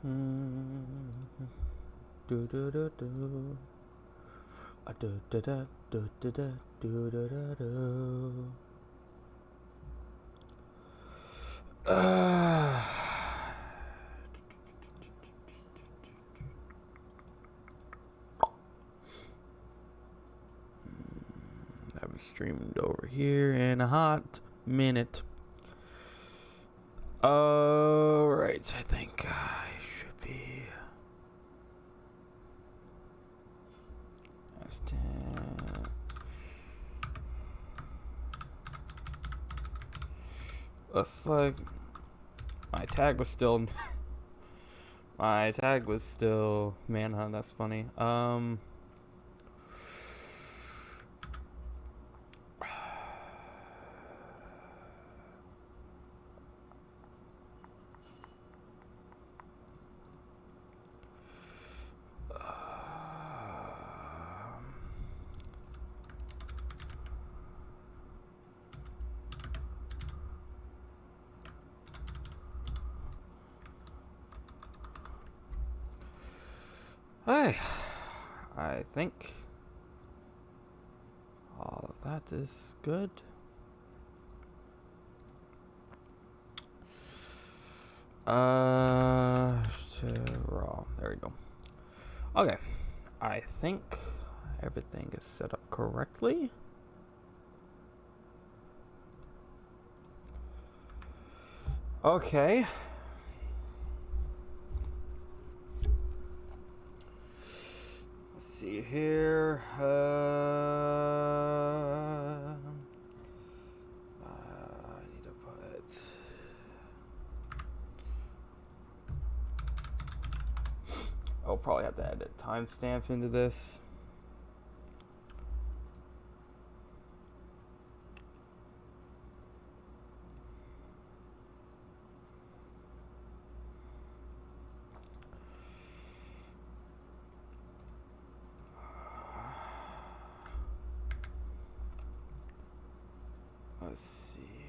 Do do do do. Do do do do do do do do do. I've streamed over here in a hot minute. Alright, I think I should be. That's 10. Looks like my tag was still. My tag was still Manhunt. That's funny. Hey, I think all of that is good. Raw. There we go. Okay, I think everything is set up correctly. Okay. See here. I need to put. I'll probably have to edit timestamps into this. Let's see here.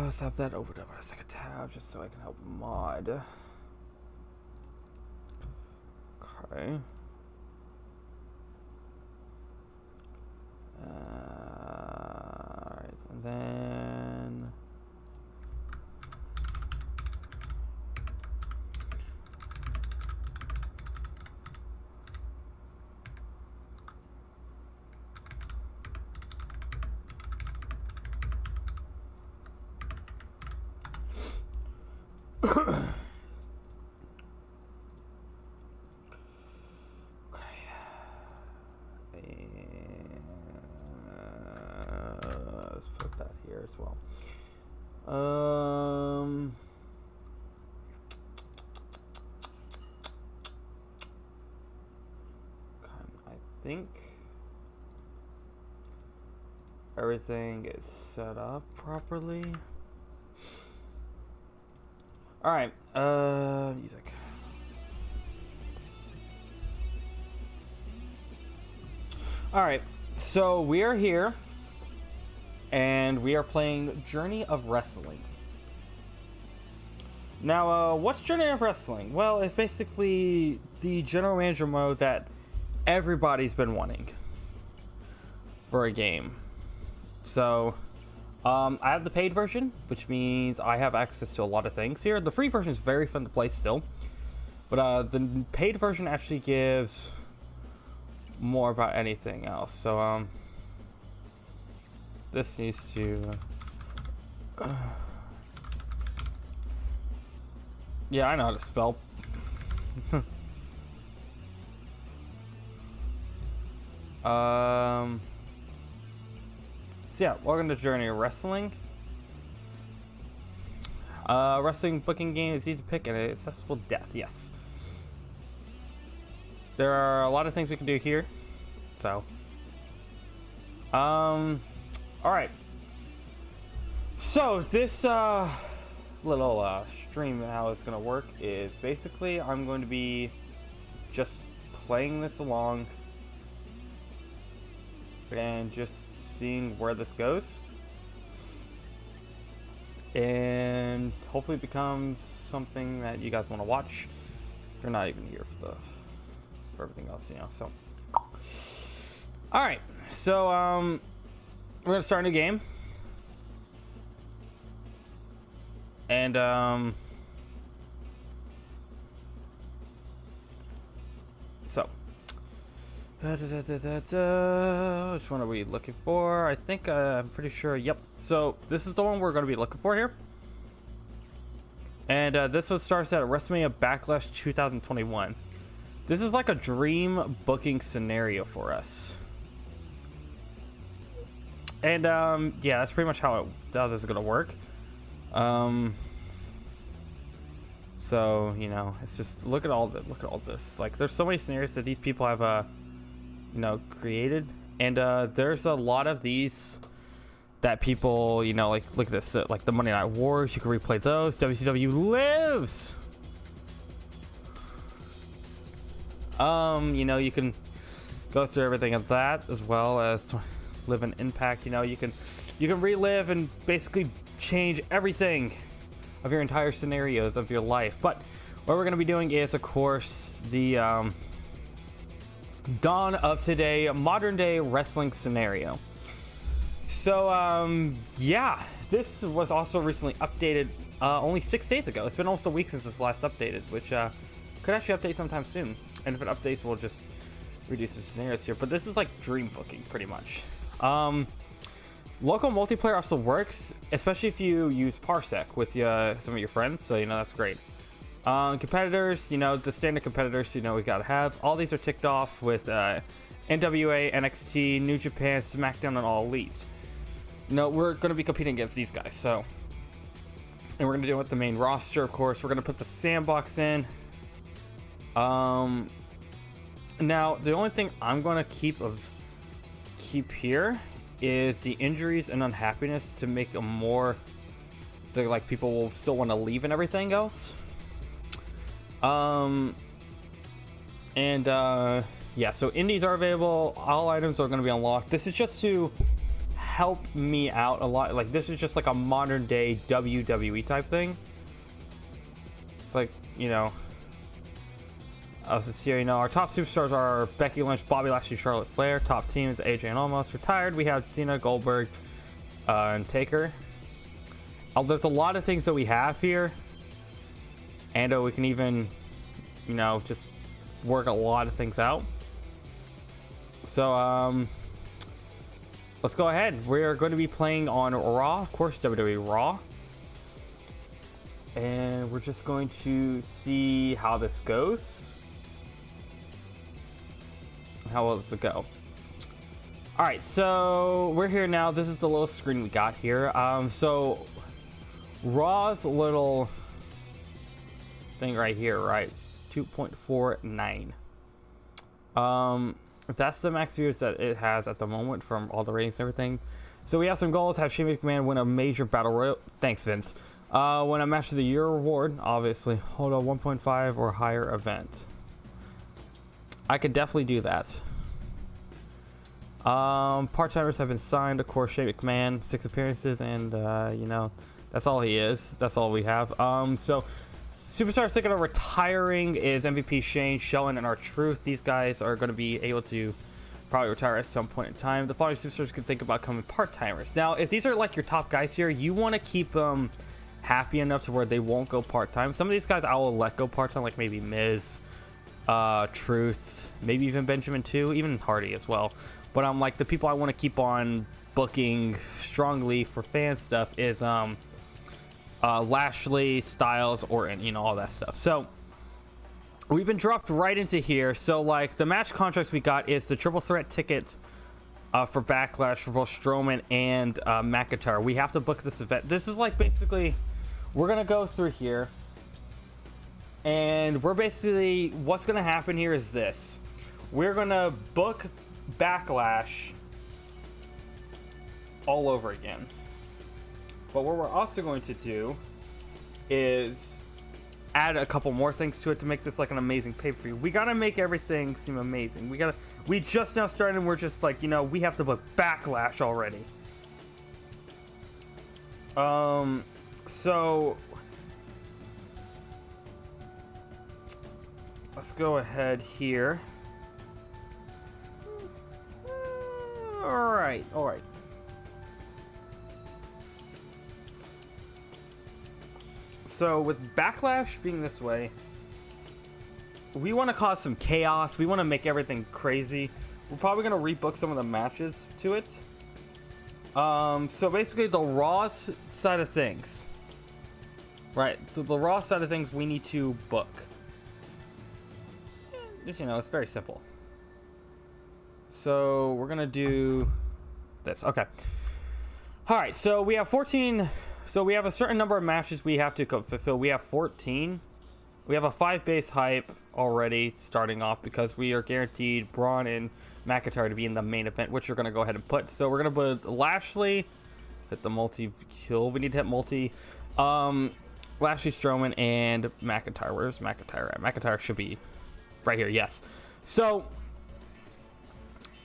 Let's have that opened up on a second tab just so I can help mod. Okay. Alright, and then. Let's put that here as well. I think everything is set up properly. All right, music. All right, so we are here, and we are playing Journey of Wrestling. Now, what's Journey of Wrestling? Well, it's basically the general manager mode that everybody's been wanting for a game. So, I have the paid version, which means I have access to a lot of things here. The free version is very fun to play still, but the paid version actually gives more about anything else. So, this needs to. Yeah, I know how to spell. So yeah, welcome to Journey of Wrestling. Wrestling booking game is easy to pick and accessible depth. Yes. There are a lot of things we can do here. So. Alright. So this little stream, how it's gonna work is basically I'm going to be just playing this along and just seeing where this goes. and hopefully it becomes something that you guys want to watch. If you're not even here for everything else, you know. So, all right. So we're gonna start a new game, and so. Which one are we looking for? I think I'm pretty sure. Yep. So this is the one we're going to be looking for here. And this one starts at WrestleMania Backlash 2021. This is like a dream booking scenario for us. And yeah, that's pretty much how this is going to work. So you know, it's just look at all this. Like, there's so many scenarios that these people have you know, created, and there's a lot of these that people, you know, like, look at this, like the Monday Night Wars, you can replay those. WCW lives. You know, you can go through everything of that, as well as live in Impact. You know, you can relive and basically change everything of your entire scenarios of your life. But what we're going to be doing is, of course, the dawn of today, modern day wrestling scenario. So yeah, this was also recently updated only 6 days ago. It's been almost a week since this last updated, which could actually update sometime soon. And if it updates, we'll just reduce some scenarios here. But this is like dream booking pretty much. Local multiplayer also works, especially if you use Parsec with some of your friends, so you know, that's great. Competitors, you know, the standard competitors, you know, we gotta have. All these are ticked off with NWA, NXT, New Japan, SmackDown, and All Elite. You know, we're gonna be competing against these guys, so. And we're gonna do it with the main roster, of course. We're gonna put the sandbox in. Now, the only thing I'm gonna keep here is the injuries and unhappiness to make them more, so like people will still want to leave and everything else. Yeah, so indies are available. All items are going to be unlocked. This is just to help me out a lot. Like, this is just like a modern day WWE type thing. It's like, you know, as this here, you know, our top superstars are Becky Lynch, Bobby Lashley, Charlotte Flair. Top team is AJ and Omos. Retired, we have Cena, Goldberg, and Taker. There's a lot of things that we have here. And we can even, you know, just work a lot of things out. So, let's go ahead. We're going to be playing on Raw, of course, WWE Raw. And we're just going to see how this goes. How well does it go? Alright, so we're here now. This is the little screen we got here. So, Raw's little thing right here, right? 2.49. That's the max views that it has at the moment from all the ratings and everything. So we have some goals. Have Shane McMahon win a major battle royal. Thanks, Vince. Win a match of the year award, obviously. Hold a 1.5 or higher event. I could definitely do that. Part-timers have been signed, of course. Shane McMahon, 6 appearances, and you know, that's all he is. That's all we have. So superstars thinking of retiring is MVP Shane, Shelton, and R-Truth. These guys are going to be able to probably retire at some point in time. The following superstars could think about becoming part-timers. Now, if these are like your top guys here, you want to keep them happy enough to where they won't go part-time. Some of these guys I will let go part-time, like maybe Miz, Truth, maybe even Benjamin too, even Hardy as well. But like the people I want to keep on booking strongly for fan stuff is Lashley, Styles, Orton, you know, all that stuff. So we've been dropped right into here. So like the match contracts we got is the triple threat ticket for Backlash for both Strowman and McIntyre. We have to book this event. This is like basically, we're gonna go through here, and we're basically, what's gonna happen here is this: we're gonna book Backlash all over again. But what we're also going to do is add a couple more things to it to make this like an amazing pay-per-view. We gotta make everything seem amazing. We just now started and we're just like, you know, we have to book Backlash already. So let's go ahead here. All right. So with Backlash being this way, we want to cause some chaos. We want to make everything crazy. We're probably going to rebook some of the matches to it. So basically the Raw side of things. Right, so the Raw side of things we need to book. Just, you know, it's very simple. So we're going to do this. Okay. All right, so we have 14. So we have a certain number of matches we have to fulfill. We have 14. We have a 5 base hype already starting off because we are guaranteed Braun and McIntyre to be in the main event, which we're going to go ahead and put. So we're going to put Lashley, hit the multi-kill. We need to hit multi. Lashley, Strowman, and McIntyre. Where's McIntyre at? McIntyre should be right here. Yes. So,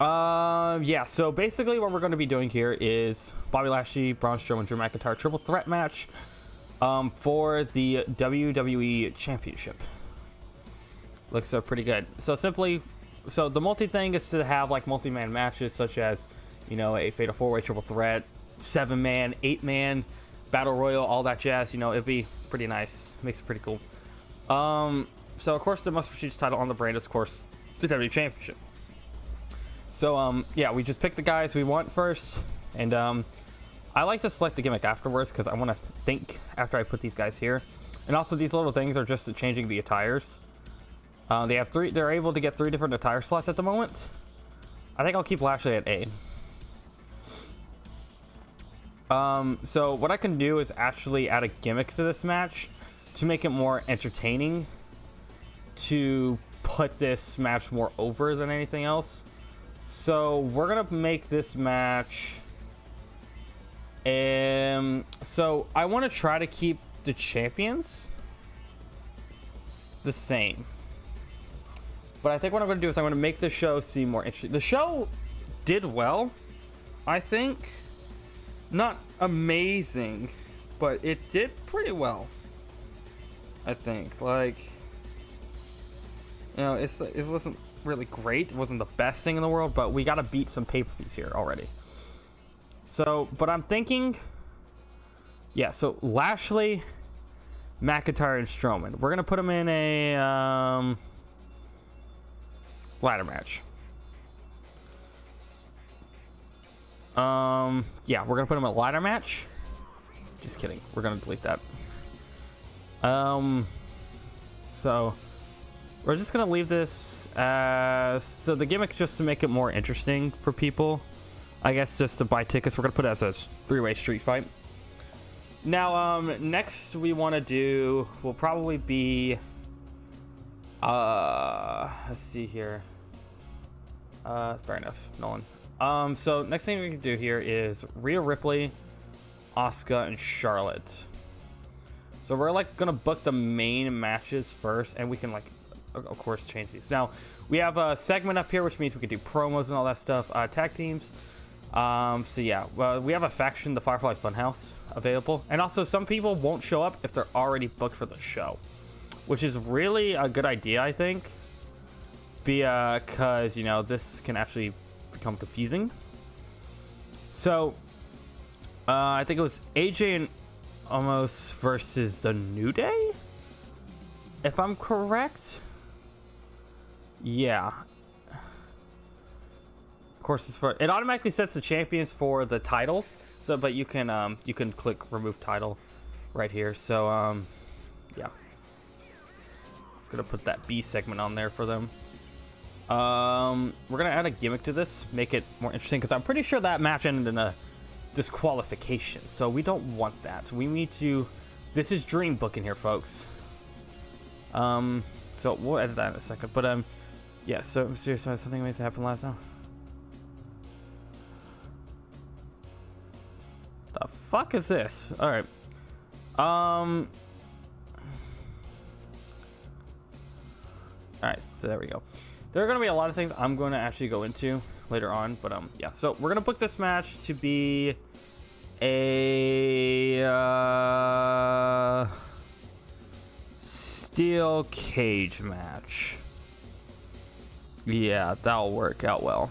yeah. So basically what we're going to be doing here is Bobby Lashley, Braun Strowman, Drew McIntyre triple threat match. For the WWE Championship. Looks pretty good. So the multi thing is to have like multi-man matches such as, you know, a fatal 4-way triple threat, 7-man, 8-man, battle royal, all that jazz. You know, it'd be pretty nice. Makes it pretty cool. So of course the most prestigious title on the brand is of course the WWE Championship. So yeah, we just pick the guys we want first, and I like to select the gimmick afterwards because I want to think after I put these guys here. And also these little things are just changing the attires. They have they're able to get 3 different attire slots at the moment. I think I'll keep Lashley at A. So what I can do is actually add a gimmick to this match to make it more entertaining, to put this match more over than anything else. So we're gonna make this match. So I want to try to keep the champions the same, but I think what I'm going to do is I'm going to make the show seem more interesting. The show did well, I think. Not amazing, but it did pretty well, I think. Like, you know, it wasn't really great. It wasn't the best thing in the world, but we got to beat some pay-per-views here already. So, but I'm thinking, yeah, so Lashley, McIntyre, and Strowman. We're going to put them in a ladder match. Yeah, we're going to put them in a ladder match. Just kidding. We're going to delete that. So, we're just going to leave this as, so the gimmick just to make it more interesting for people. I guess just to buy tickets, we're going to put it as a 3-way street fight. Now, next we want to do will probably be, let's see here. Fair enough, Nolan. So next thing we can do here is Rhea Ripley, Asuka, and Charlotte. So we're like going to book the main matches first, and we can like, of course, change these. Now, we have a segment up here, which means we can do promos and all that stuff, tag teams. So yeah, well, we have a faction, the Firefly Funhouse, available, and also some people won't show up if they're already booked for the show, which is really a good idea, I think, because you know this can actually become confusing. So I think it was AJ and Omos versus the New Day, if I'm correct. Yeah. Of course, it automatically sets the champions for the titles. So, but you can click remove title right here. So, yeah, gonna put that B segment on there for them. We're gonna add a gimmick to this, make it more interesting, because I'm pretty sure that match ended in a disqualification. So we don't want that. We need to. This is dream booking here, folks. So we'll edit that in a second. But yeah. So seriously, something amazing happened last night. The fuck is this? All right. All right, so there we go. There are going to be a lot of things I'm going to actually go into later on, but yeah. So we're going to book this match to be a steel cage match. Yeah, that'll work out well.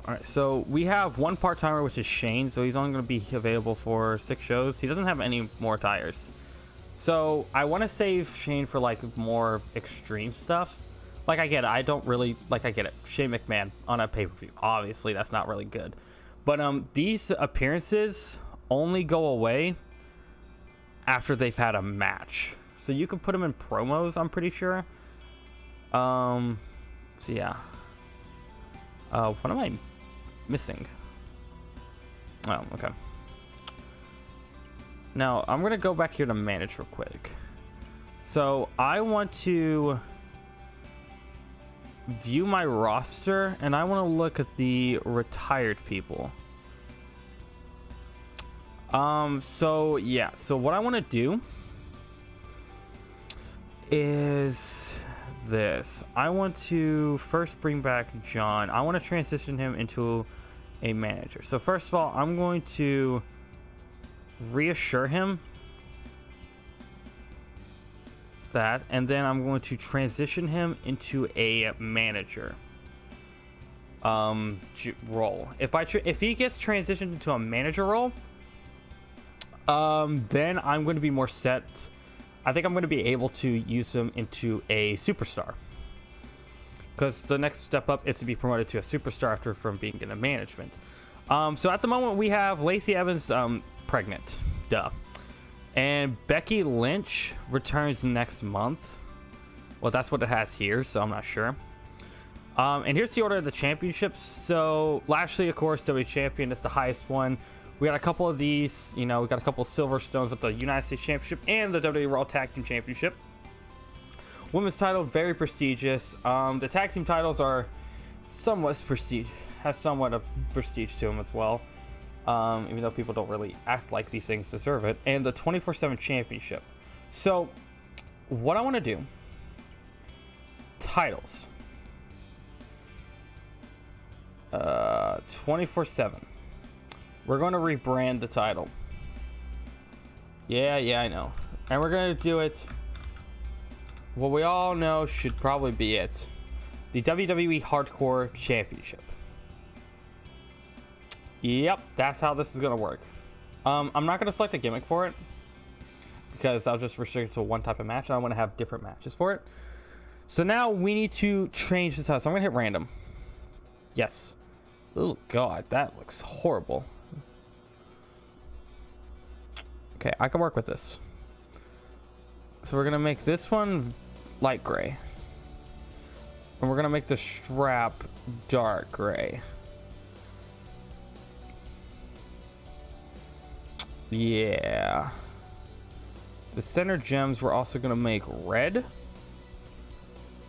All right, so we have one part-timer, which is Shane, so he's only going to be available for 6 shows. He doesn't have any more tires. So I want to save Shane for like more extreme stuff. Like, I get it. I don't really like. I get it. Shane McMahon on a pay-per-view. Obviously, that's not really good. But these appearances only go away after they've had a match. So you can put them in promos, I'm pretty sure. So yeah. What am I missing? Oh, okay. Now, I'm going to go back here to manage real quick. So, I want to view my roster, and I want to look at the retired people. So, yeah. So, what I want to do is this. I want to first bring back John. I want to transition him into a manager. So, first of all, I'm going to reassure him that, and then I'm going to transition him into a manager role. If he gets transitioned into a manager role, then I'm going to be more set. I think I'm going to be able to use him into a superstar, because the next step up is to be promoted to a superstar after from being in a management. So at the moment we have Lacey Evans pregnant, and Becky Lynch returns next month. Well, that's what it has here, so I'm not sure. And here's the order of the championships. So Lashley, of course, WWE champion, is the highest one. We got a couple of these, we got a couple of silver stones with the United States Championship and the WWE Raw Tag Team Championship. Women's title, very prestigious. The tag team titles are somewhat has somewhat of prestige to them as well. Even though people don't really act like these things deserve it. And the 24/7 championship. So, what I want to do, titles. 24/7. We're going to rebrand the title. Yeah, I know. And we're going to do it, what we all know should probably be it. The WWE Hardcore Championship. Yep, that's how this is going to work. I'm not going to select a gimmick for it, because I'll just restrict it to one type of match. I want to have different matches for it. So now we need to change the title. So I'm going to hit random. Yes. Oh, God, that looks horrible. Okay, I can work with this. So we're going to make this one light gray. And we're going to make the strap dark gray. Yeah. The center gems we're also going to make red.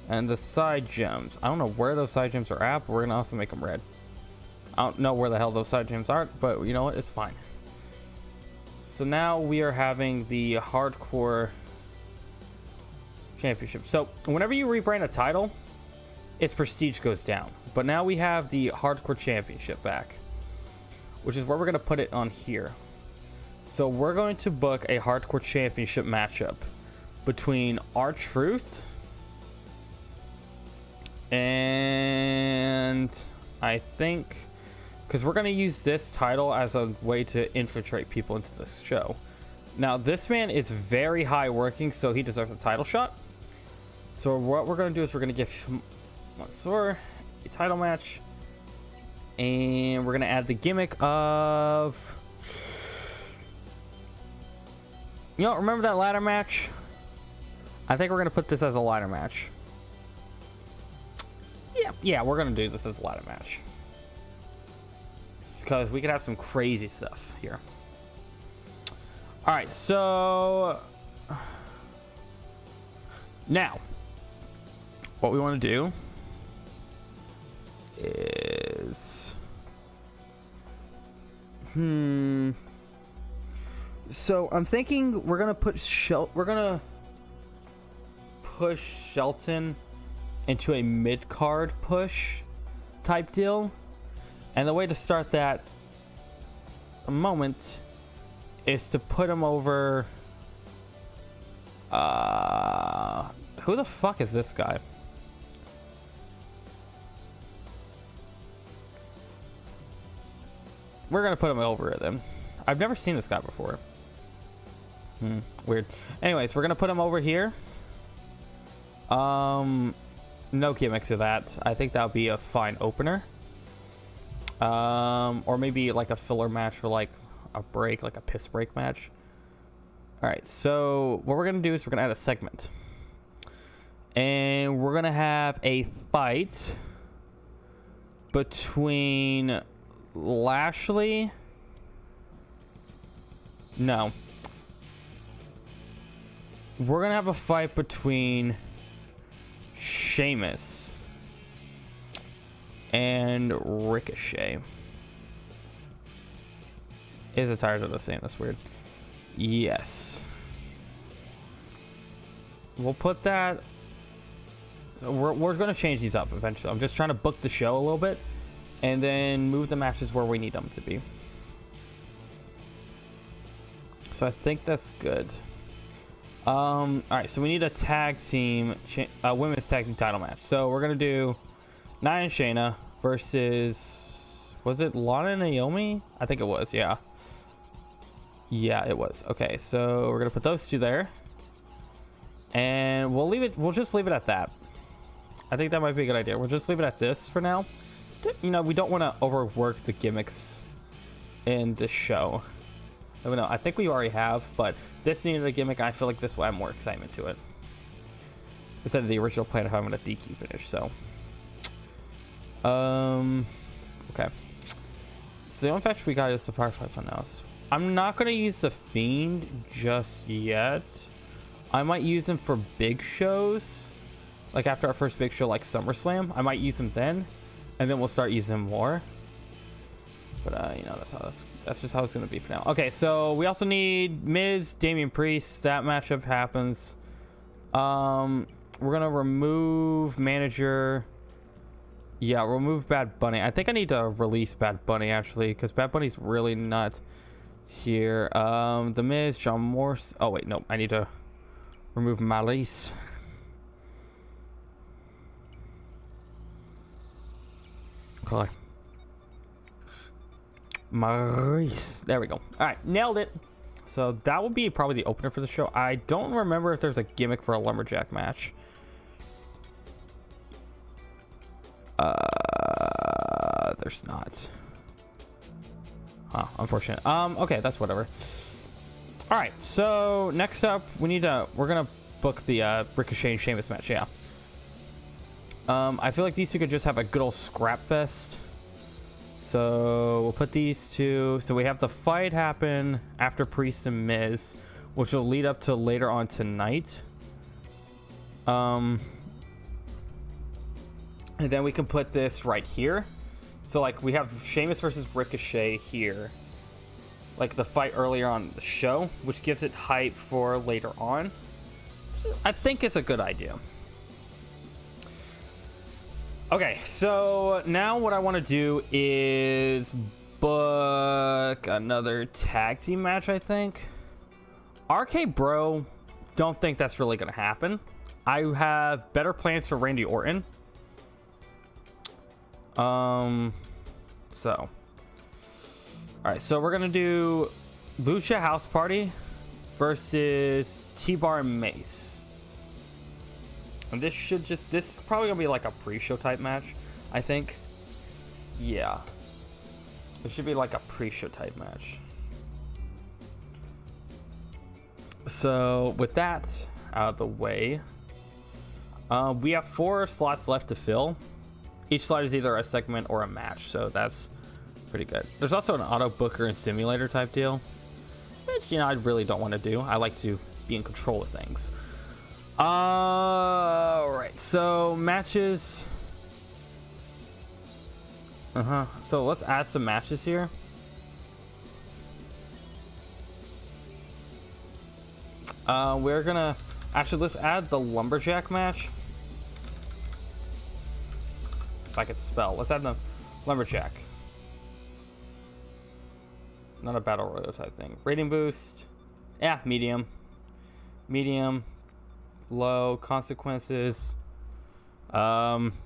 And the side gems, I don't know where those side gems are at, but we're going to also make them red. I don't know where the hell those side gems are, but you know what? It's fine. So now we are having the Hardcore Championship. So whenever you rebrand a title, its prestige goes down. But now we have the Hardcore Championship back, which is where we're going to put it on here. So we're going to book a Hardcore Championship matchup between R-Truth and I think, because we're going to use this title as a way to infiltrate people into the show. Now, this man is very high working, so he deserves a title shot. So what we're going to do is we're going to give him Mansoor a title match. And we're going to add the gimmick of... remember that ladder match? I think we're going to put this as a ladder match. Yeah, we're going to do this as a ladder match. Because we could have some crazy stuff here. Alright, so... now, what we want to do is... So, I'm thinking we're going to put push Shelton into a mid-card push type deal. And the way to start that the moment is to put him over. Who the fuck is this guy? We're gonna put him over them. I've never seen this guy before. Weird. Anyways, we're gonna put him over here. No gimmicks to that. I think that would be a fine opener. Or maybe like a filler match for like a break, like a piss break match. All right, so what we're gonna do is we're gonna add a segment, and we're gonna have a fight between Lashley. No. We're gonna have a fight between Sheamus and Ricochet. Is it tired of us saying that's weird? Yes. We'll put that. So we're gonna change these up eventually. I'm just trying to book the show a little bit, and then move the matches where we need them to be. So I think that's good. All right, so we need a tag team, women's tag team title match. So we're gonna do Nia and Shayna versus, was it Lana and Naomi? I think it was, yeah. Yeah, it was. Okay, so we're gonna put those two there, and we'll leave it. We'll just leave it at that. I think that might be a good idea. We'll just leave it at this for now. You know, we don't want to overwork the gimmicks in this show. I don't know. I think we already have, but this needed a gimmick. And I feel like this will add more excitement to it instead of the original plan of having a DQ finish. So, okay. So the only faction we got is the Firefly Funhouse. I'm not gonna use the Fiend just yet. I might use him for big shows, like after our first big show, like SummerSlam. I might use him then, and then we'll start using him more. But you know, that's just how it's gonna be for now. Okay, so we also need Miz, Damian Priest. That matchup happens. We're gonna remove manager. Yeah, remove Bad Bunny. I think I need to release Bad Bunny actually, because Bad Bunny's really not here. The Miz, John Morse. Oh wait, no, I need to remove Malice. Okay. Maurice. There we go. All right, nailed it. So that will be probably the opener for the show. I don't remember if there's a gimmick for a lumberjack match. There's not. Huh, unfortunate. Okay, that's whatever. All right, so next up, we're gonna book the Ricochet and Sheamus match. Yeah. I feel like these two could just have a good old scrap fest. So we'll put these two. So we have the fight happen after Priest and Miz, which will lead up to later on tonight. And then we can put this right here. So like we have Sheamus versus Ricochet here, like the fight earlier on the show, which gives it hype for later on. I think it's a good idea. Okay, so now what I want to do is book another tag team match, I think. RK Bro, don't think that's really going to happen. I have better plans for Randy Orton. So. Alright, so we're going to do Lucha House Party versus T-Bar and Mace. And this is probably gonna be like a pre-show type match, I think. Yeah. It should be like a pre-show type match. So with that out of the way, we have 4 slots left to fill. Each slot is either a segment or a match, so that's pretty good. There's also an auto booker and simulator type deal, which, you know, I really don't want to do. I like to be in control of things. Alright, so matches. So let's add some matches here. We're gonna actually, let's add the lumberjack match. If I could spell, let's add the lumberjack. Not a battle royal type thing. Rating boost. Yeah, medium. Medium. Low. Consequences.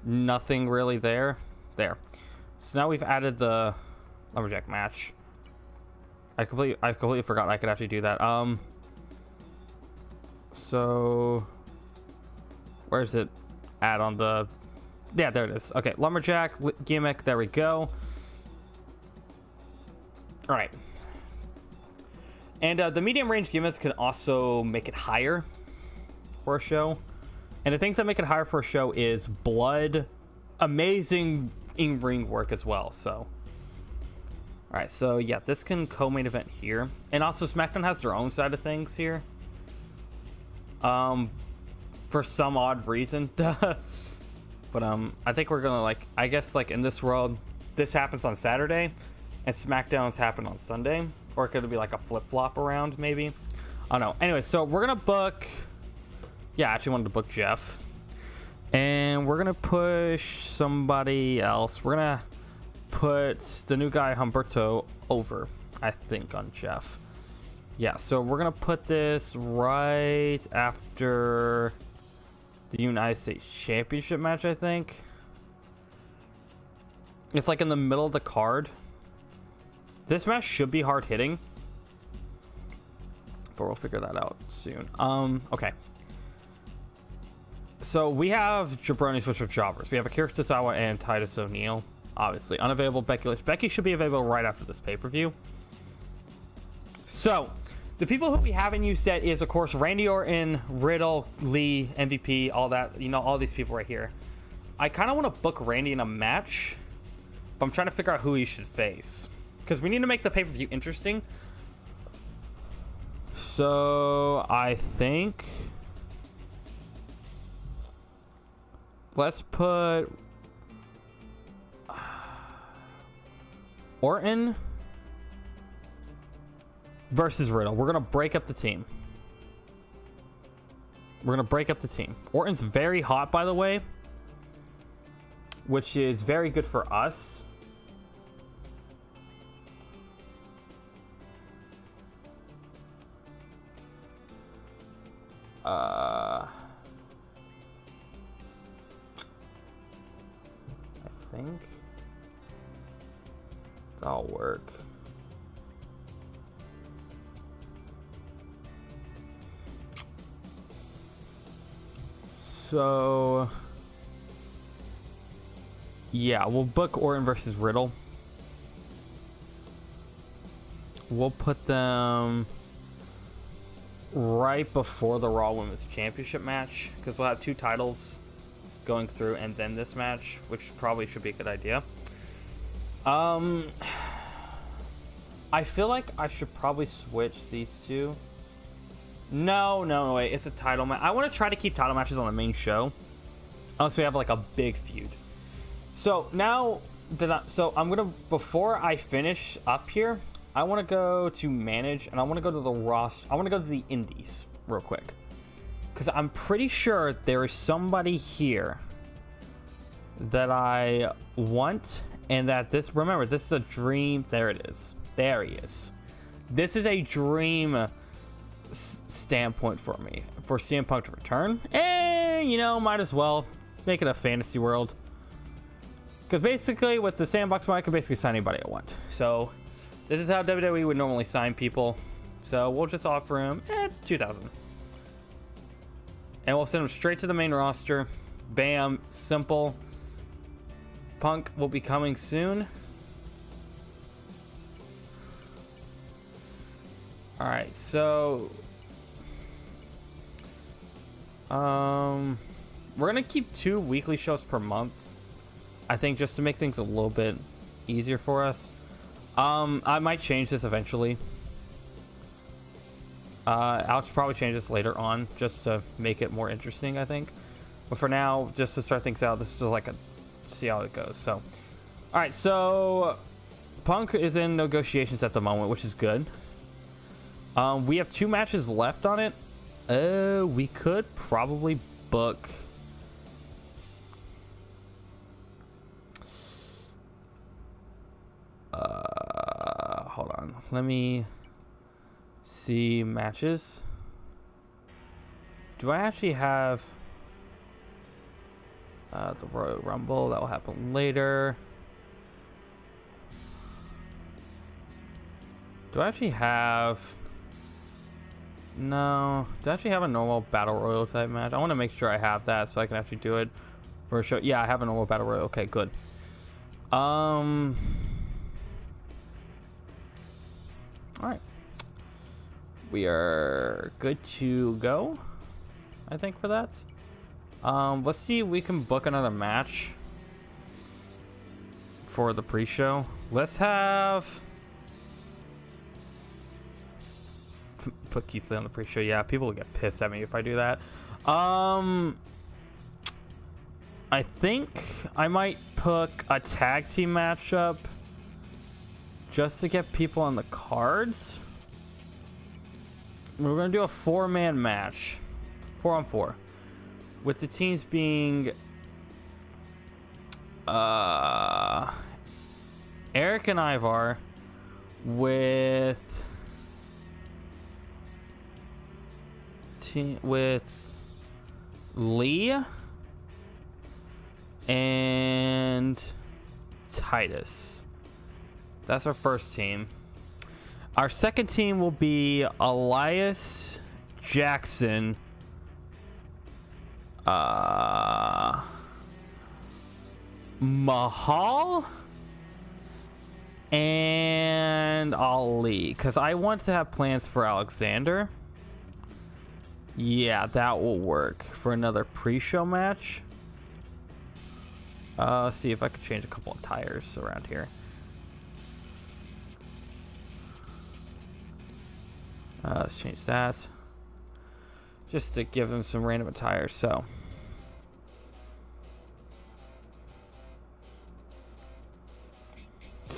Nothing really there. There. So now we've added the lumberjack match. I completely forgot I could actually do that. So where's it at on the... Yeah, there it is. Okay, lumberjack gimmick. There we go. All right. And the medium range gimmicks can also make it higher for a show. And the things that make it higher for a show is blood, amazing in-ring work as well. So, all right. So yeah, this can co-main event here, and also SmackDown has their own side of things here. For some odd reason, but I think we're gonna I guess in this world, this happens on Saturday, and SmackDowns happen on Sunday, or it could be like a flip-flop around maybe. I don't know. Anyway, so we're gonna book. Yeah, I actually wanted to book Jeff. And we're going to push somebody else. We're going to put the new guy, Humberto, over, I think, on Jeff. Yeah, so we're going to put this right after the United States Championship match, I think. It's like in the middle of the card. This match should be hard-hitting. But we'll figure that out soon. Okay. So we have jabronis, which are jobbers. We have Akira Tozawa and Titus O'Neil. Obviously, unavailable Becky Lynch. Becky should be available right after this pay-per-view. So, the people who we haven't used yet is, of course, Randy Orton, Riddle, Lee, MVP, all that. You know, all these people right here. I kind of want to book Randy in a match, but I'm trying to figure out who he should face. Because we need to make the pay-per-view interesting. So, I think... Let's put Orton versus Riddle. We're going to break up the team. Orton's very hot, by the way, which is very good for us. I think that'll work. So yeah, we'll book Orton versus Riddle. We'll put them right before the Raw Women's Championship match, because we'll have two titles going through and then this match, which probably should be a good idea. I feel like I should probably switch these two. No, wait, it's a title match. I want to try to keep title matches on the main show, unless we have like a big feud. So now that I'm gonna, before I finish up here, I want to go to manage, and I want to go to the roster. I want to go to the indies real quick, because I'm pretty sure there is somebody here that I want, and that this, remember, this is a dream. There it is. There he is. This is a dream standpoint for me, for CM Punk to return. And, you know, might as well make it a fantasy world. Because basically, with the sandbox one, I can basically sign anybody I want. So, this is how WWE would normally sign people. So, we'll just offer him $2,000. And we'll send him straight to the main roster. Bam. Simple. Punk will be coming soon. Alright, so... we're gonna keep 2 weekly shows per month, I think, just to make things a little bit easier for us. I might change this eventually. I'll probably change this later on, just to make it more interesting, I think. But for now, just to start things out, this is like a... see how it goes. So, alright, so... Punk is in negotiations at the moment, which is good. We have 2 matches left on it. We could probably book... hold on. on. Let me see matches. Do I actually have the Royal Rumble? That will happen later. Do I actually have... No. Do I actually have a normal Battle Royal type match? I want to make sure I have that so I can actually do it for a show. Yeah, I have a normal Battle Royal. Okay, good. Alright. We are good to go, I think, for that. Let's see if we can book another match for the pre-show. Let's have... Put Keith Lee on the pre-show. Yeah, people will get pissed at me if I do that. I think I might put a tag team matchup just to get people on the cards. We're gonna do a 4-man match, 4-on-4, with the teams being Eric and Ivar with Lee and Titus. That's our first team. Our second team will be Elias, Jackson, Mahal, and Ali, because I want to have plans for Alexander. Yeah, that will work for another pre-show match. Let's see if I can change a couple of tires around here. Let's change that just to give them some random attires. So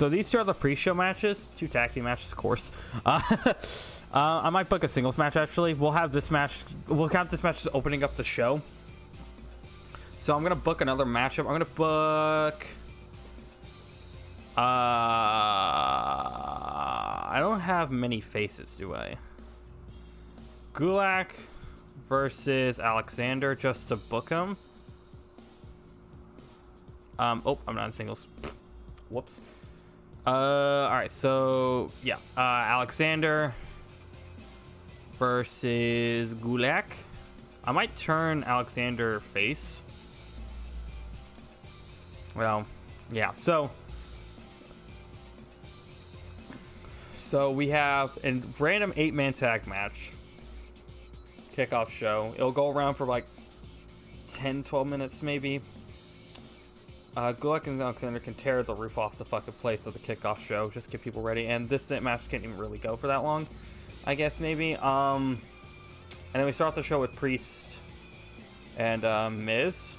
these two are the pre-show matches, 2 tag team matches, of course. I might book a singles match, actually. We'll have this match, we'll count this match as opening up the show. So I'm gonna book another matchup. I'm gonna book I don't have many faces, do I? Gulak versus Alexander, just to book him. Oh, I'm not in singles. Whoops. Alright, so yeah, Alexander versus Gulak. I might turn Alexander face. Well, yeah, so we have a random 8-man tag match kickoff show. It'll go around for like 10-12 minutes maybe. Gulak and Alexander can tear the roof off the fucking place of the kickoff show, just get people ready, and this match can't even really go for that long, I guess, maybe. And then we start the show with Priest and Miz.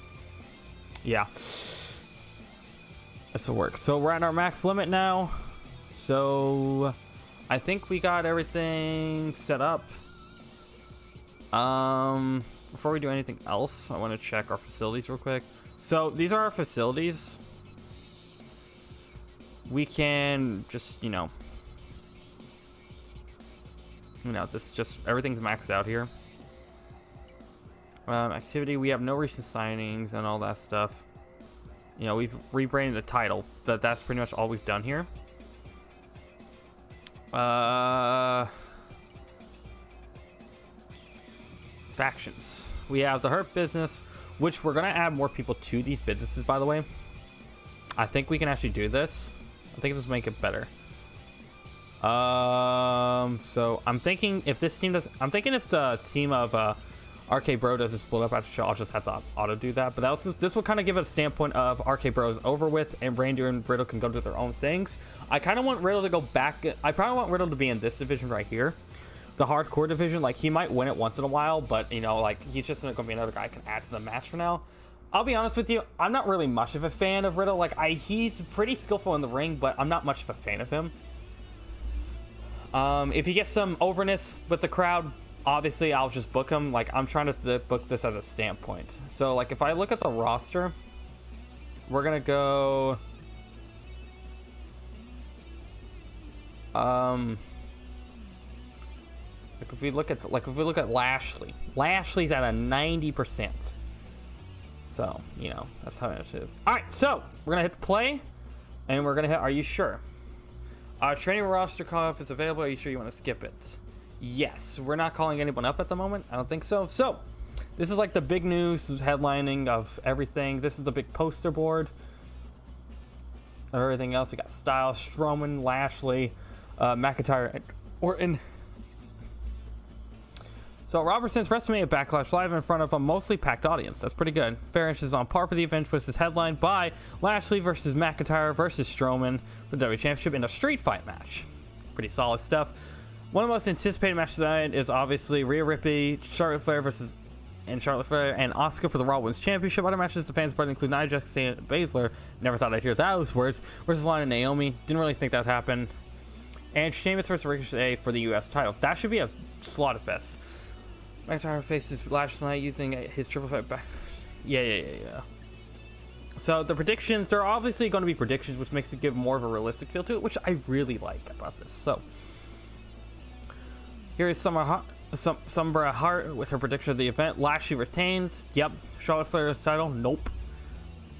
Yeah, this will work. So we're at our max limit now, so I think we got everything set up. Before we do anything else, I want to check our facilities real quick. So these are our facilities. We can just, this just, everything's maxed out here. Activity, we have no recent signings and all that stuff. We've rebranded the title. That's pretty much all we've done here. Factions. We have the Hurt Business, which we're going to add more people to these businesses, by the way. I think we can actually do this. I think this will make it better. So I'm thinking if this team does... I'm thinking if the team of RK Bro doesn't split up after the show, I'll just have to auto do that. But this will kind of give it a standpoint of RK Bro is over with, and Randy and Riddle can go do their own things. I kind of want Riddle to go back... I probably want Riddle to be in this division right here. The hardcore division. Like, he might win it once in a while, but he's just not gonna be another guy I can add to the match for now. I'll be honest with you, I'm not really much of a fan of Riddle. Like, he's pretty skillful in the ring, but I'm not much of a fan of him. If he gets some overness with the crowd, obviously I'll just book him. Like, I'm trying to book this as a standpoint. So like, if I look at the roster, we're gonna go Like if we look at Lashley's at a 90%. So, you know, that's how it is. All right, so we're gonna hit the play, and we're gonna hit. Are you sure? Training roster call up is available. Are you sure you want to skip it? Yes, we're not calling anyone up at the moment. I don't think so. So, this is like the big news headlining of everything. This is the big poster board of everything else. We got Styles, Strowman, Lashley, McIntyre, and Orton. So Robertson's WrestleMania Backlash live in front of a mostly packed audience. That's pretty good. Fair Inch is on par for the event, which is headlined by Lashley versus McIntyre versus Strowman for the WWE Championship in a street fight match. Pretty solid stuff. One of the most anticipated matches tonight is obviously Rhea Ripley, Charlotte Flair and Asuka for the Raw Women's Championship. Other matches the fans but include Nia Jax and Baszler. Never thought I'd hear those words. Versus Lana and Naomi. Didn't really think that would happen. And Sheamus versus Ricochet for the U.S. title. That should be a slaughter fest. McIntyre faces Lashley tonight using his triple threat back. Yeah. So the predictions, they're obviously going to be predictions, which makes it give more of a realistic feel to it, which I really like about this. So here is Sombra Hart with her prediction of the event. Lashley retains. Yep. Charlotte Flair's title. Nope.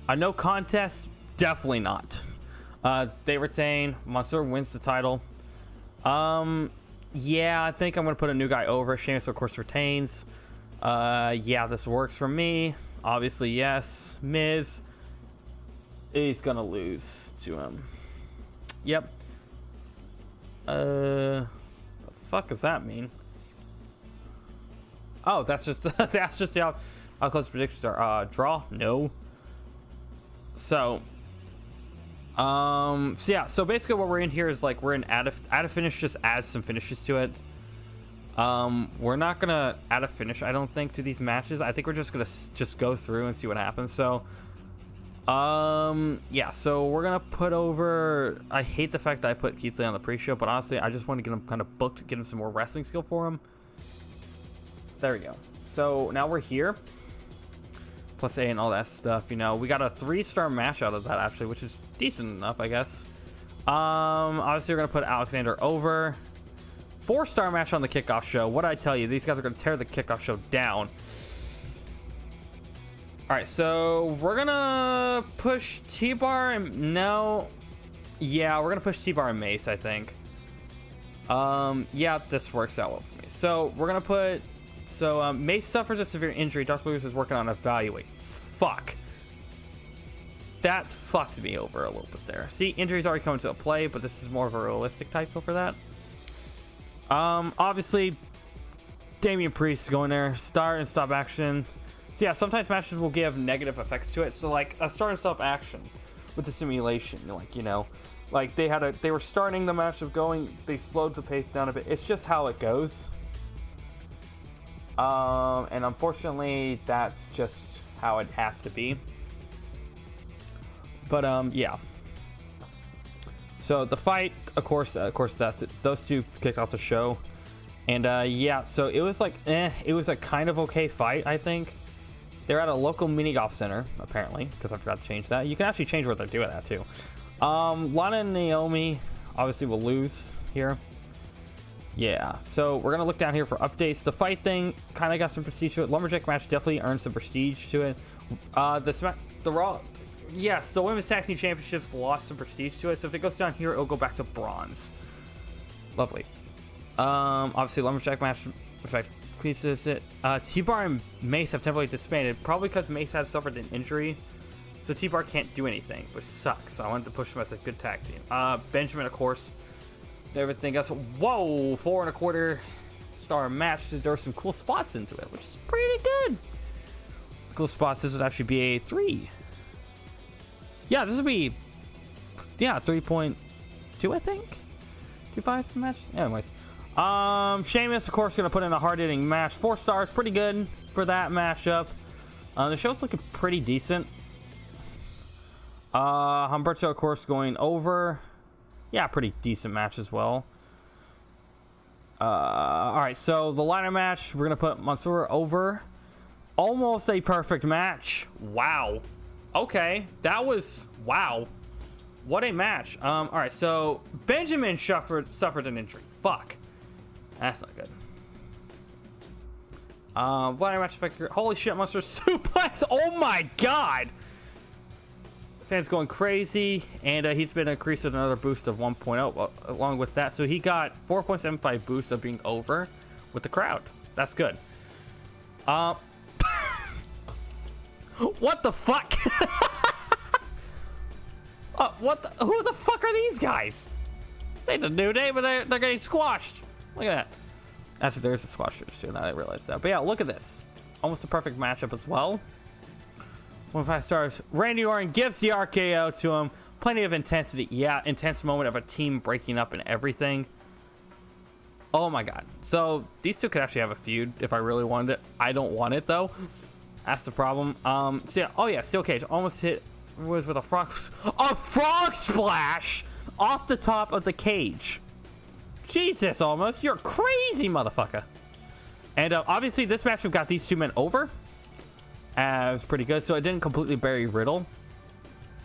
A no contest. Definitely not. They retain. Mansoor wins the title. Yeah, I think I'm going to put a new guy over. Sheamus, of course, retains. Yeah, this works for me. Obviously, yes. Miz, he's going to lose to him. Yep. The fuck does that mean? Oh, that's just how close predictions are. Draw? No. So yeah, so basically what we're in here is like we're in add a finish, just adds some finishes to it. We're not gonna add a finish, I don't think, to these matches. I think we're just gonna go through and see what happens. So yeah, so we're gonna put over, I hate the fact that I put Keith Lee on the pre-show, but honestly I just want to get him kind of booked, get him some more wrestling skill for him. There we go. So now we're here, plus A and all that stuff. You know, we got a 3-star match out of that actually, which is decent enough, I guess. Obviously we're gonna put Alexander over. 4-star match on the kickoff show. What did I tell you? These guys are gonna tear the kickoff show down. All right, so we're gonna push T-Bar and yeah, we're gonna push T-Bar and Mace, I think. Yeah, this works out well for me. So we're gonna put. So Mace suffers a severe injury. Dr. Lewis is working on evaluate. Fuck. That fucked me over a little bit there. See, injuries already come into play, but this is more of a realistic typo for that. Obviously, Damian Priest going there. Start and stop action. So yeah, sometimes matches will give negative effects to it. So like a start and stop action with the simulation, like, you know, like they were starting the match of going, they slowed the pace down a bit. It's just how it goes. And unfortunately, that's just how it has to be. But yeah. So the fight, of course, those two kicked off the show, and yeah. So it was like, it was a kind of okay fight, I think. They're at a local mini golf center, apparently, because I forgot to change that. You can actually change where they're doing that too. Lana and Naomi obviously will lose here. Yeah, so we're gonna look down here for updates. The fight thing kind of got some prestige to it. Lumberjack match definitely earned some prestige to it. The Raw, yes, the Women's Tag Team Championships lost some prestige to it. So if it goes down here, it'll go back to bronze. Lovely. Obviously, Lumberjack match effect increases it. T-Bar and Mace have temporarily disbanded, probably because Mace had suffered an injury. So T-Bar can't do anything, which sucks. So I wanted to push him as a good tag team. Benjamin, of course. Everything else. Whoa, 4.25 star match. There are some cool spots into it, which is pretty good. Cool spots. This would actually be a 3. Yeah, this would be 3.2, I think. 2.5 match. Anyways, Sheamus, of course, gonna put in a hard-hitting match. 4 stars, pretty good for that matchup. The show's looking pretty decent. Humberto, of course, going over. Yeah, pretty decent match as well. All right, so the ladder match, we're going to put Mansoor over. Almost a perfect match. Wow. Okay, that was... Wow. What a match. All right, so Benjamin suffered an injury. Fuck. That's not good. What a match effect. Holy shit, monster suplex. Oh my god. Fans going crazy, and he's been increased with another boost of 1.0 along with that. So he got 4.75 boost of being over with the crowd. That's good. What the fuck? Who the fuck are these guys? This ain't the New Day, but they're getting squashed. Look at that. Actually, there's a squash too. Now I realized that. But yeah, look at this. Almost a perfect matchup as well. 1.5 stars. Randy Orton gives the RKO to him. Plenty of intensity. Yeah, intense moment of a team breaking up and everything. Oh my god. So these two could actually have a feud if I really wanted it. I don't want it though. That's the problem. So yeah. Oh yeah, steel cage almost hit. Was with a frog splash off the top of the cage. Jesus, almost. You're crazy, motherfucker. And obviously this matchup got these two men over. It was pretty good. So it didn't completely bury Riddle.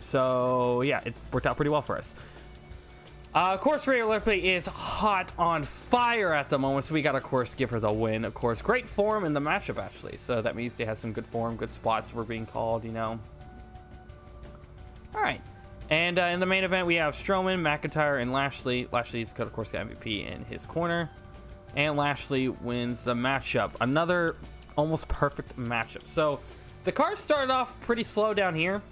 So yeah, it worked out pretty well for us. Of course, Rhea Ripley is hot on fire at the moment, so we got to, of course, give her the win. Of course, great form in the matchup, actually. So that means they had some good form, good spots were being called, you know. All right. And in the main event, we have Strowman, McIntyre, and Lashley. Lashley's, of course, got MVP in his corner. And Lashley wins the matchup. Another almost perfect matchup. So the card started off pretty slow down here.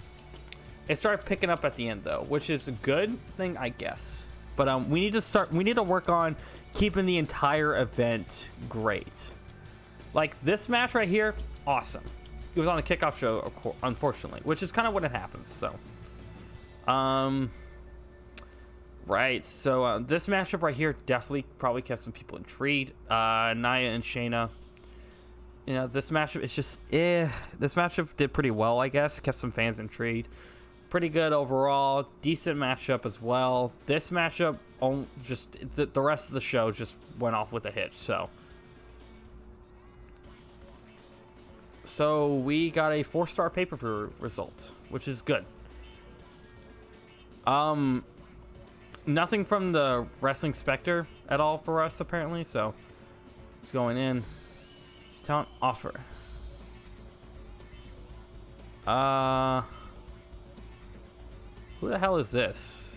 It started picking up at the end, though, which is a good thing, I guess. But we need to work on keeping the entire event great. Like this match right here, awesome. It was on the kickoff show, unfortunately, which is kind of when it happens. So, right. So this matchup right here definitely probably kept some people intrigued. Nia and Shayna. You know, this matchup is just This matchup did pretty well, I guess. Kept some fans intrigued. Pretty good overall. Decent matchup as well. This matchup, just the rest of the show just went off with a hitch. So we got a 4-star pay-per-view result, which is good. Nothing from the Wrestling Spectre at all for us apparently. So it's going in. Talent offer. Who the hell is this?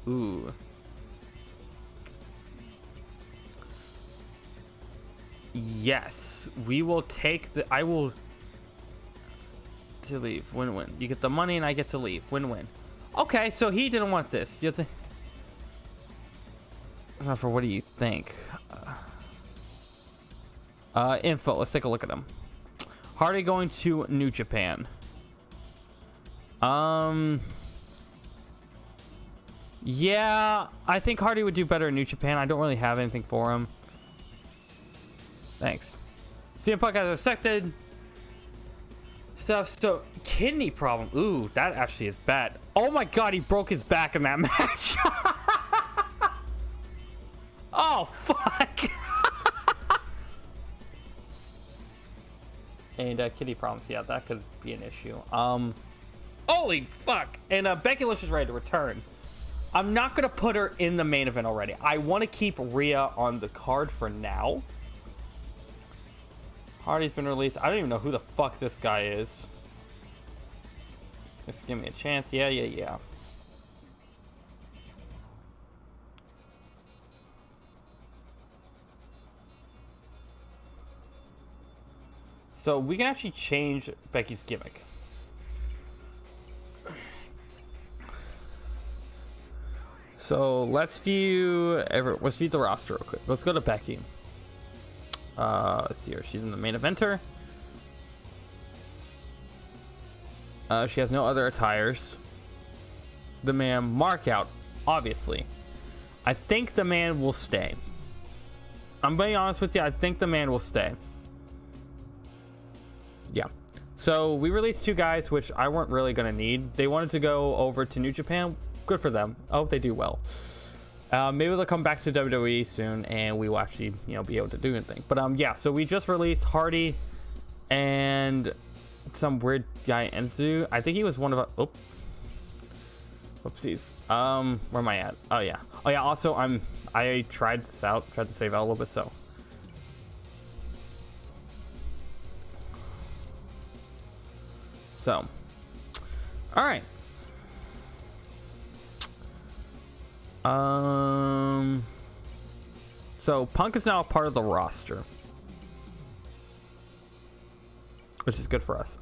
Ooh. Yes, we will take the. I will. To leave. Win-win. You get the money and I get to leave. Win-win. Okay, so he didn't want this. You think? For what do you think? Info. Let's take a look at him. Hardy going to New Japan. Yeah, I think Hardy would do better in New Japan. I don't really have anything for him. Thanks. CM Punk has accepted stuff. So kidney problem. Ooh, that actually is bad. Oh my god, he broke his back in that match. Oh fuck. And kidney problems. Yeah, that could be an issue. Holy fuck. And Becky Lynch is ready to return. I'm not gonna put her in the main event already. I want to keep Rhea on the card for now. Hardy's been released. I don't even know who the fuck this guy is. Just give me a chance. Yeah. So we can actually change Becky's gimmick. So let's view the roster real quick. Let's go to Becky. Let's see her. She's in the main eventer. She has no other attires. The man mark out, obviously. I think the man will stay. I'm being honest with you. I think the man will stay. Yeah. So we released 2 guys, which I weren't really going to need. They wanted to go over to New Japan. Good for them. I hope they do well. Maybe they'll come back to WWE soon, and we will actually, be able to do anything. But yeah. So we just released Hardy and some weird guy Enzu. I think he was one of our, oh, whoopsies. Where am I at? Oh yeah. Oh yeah. Also, I tried this out. Tried to save out a little bit. So, all right. So Punk is now a part of the roster, which is good for us.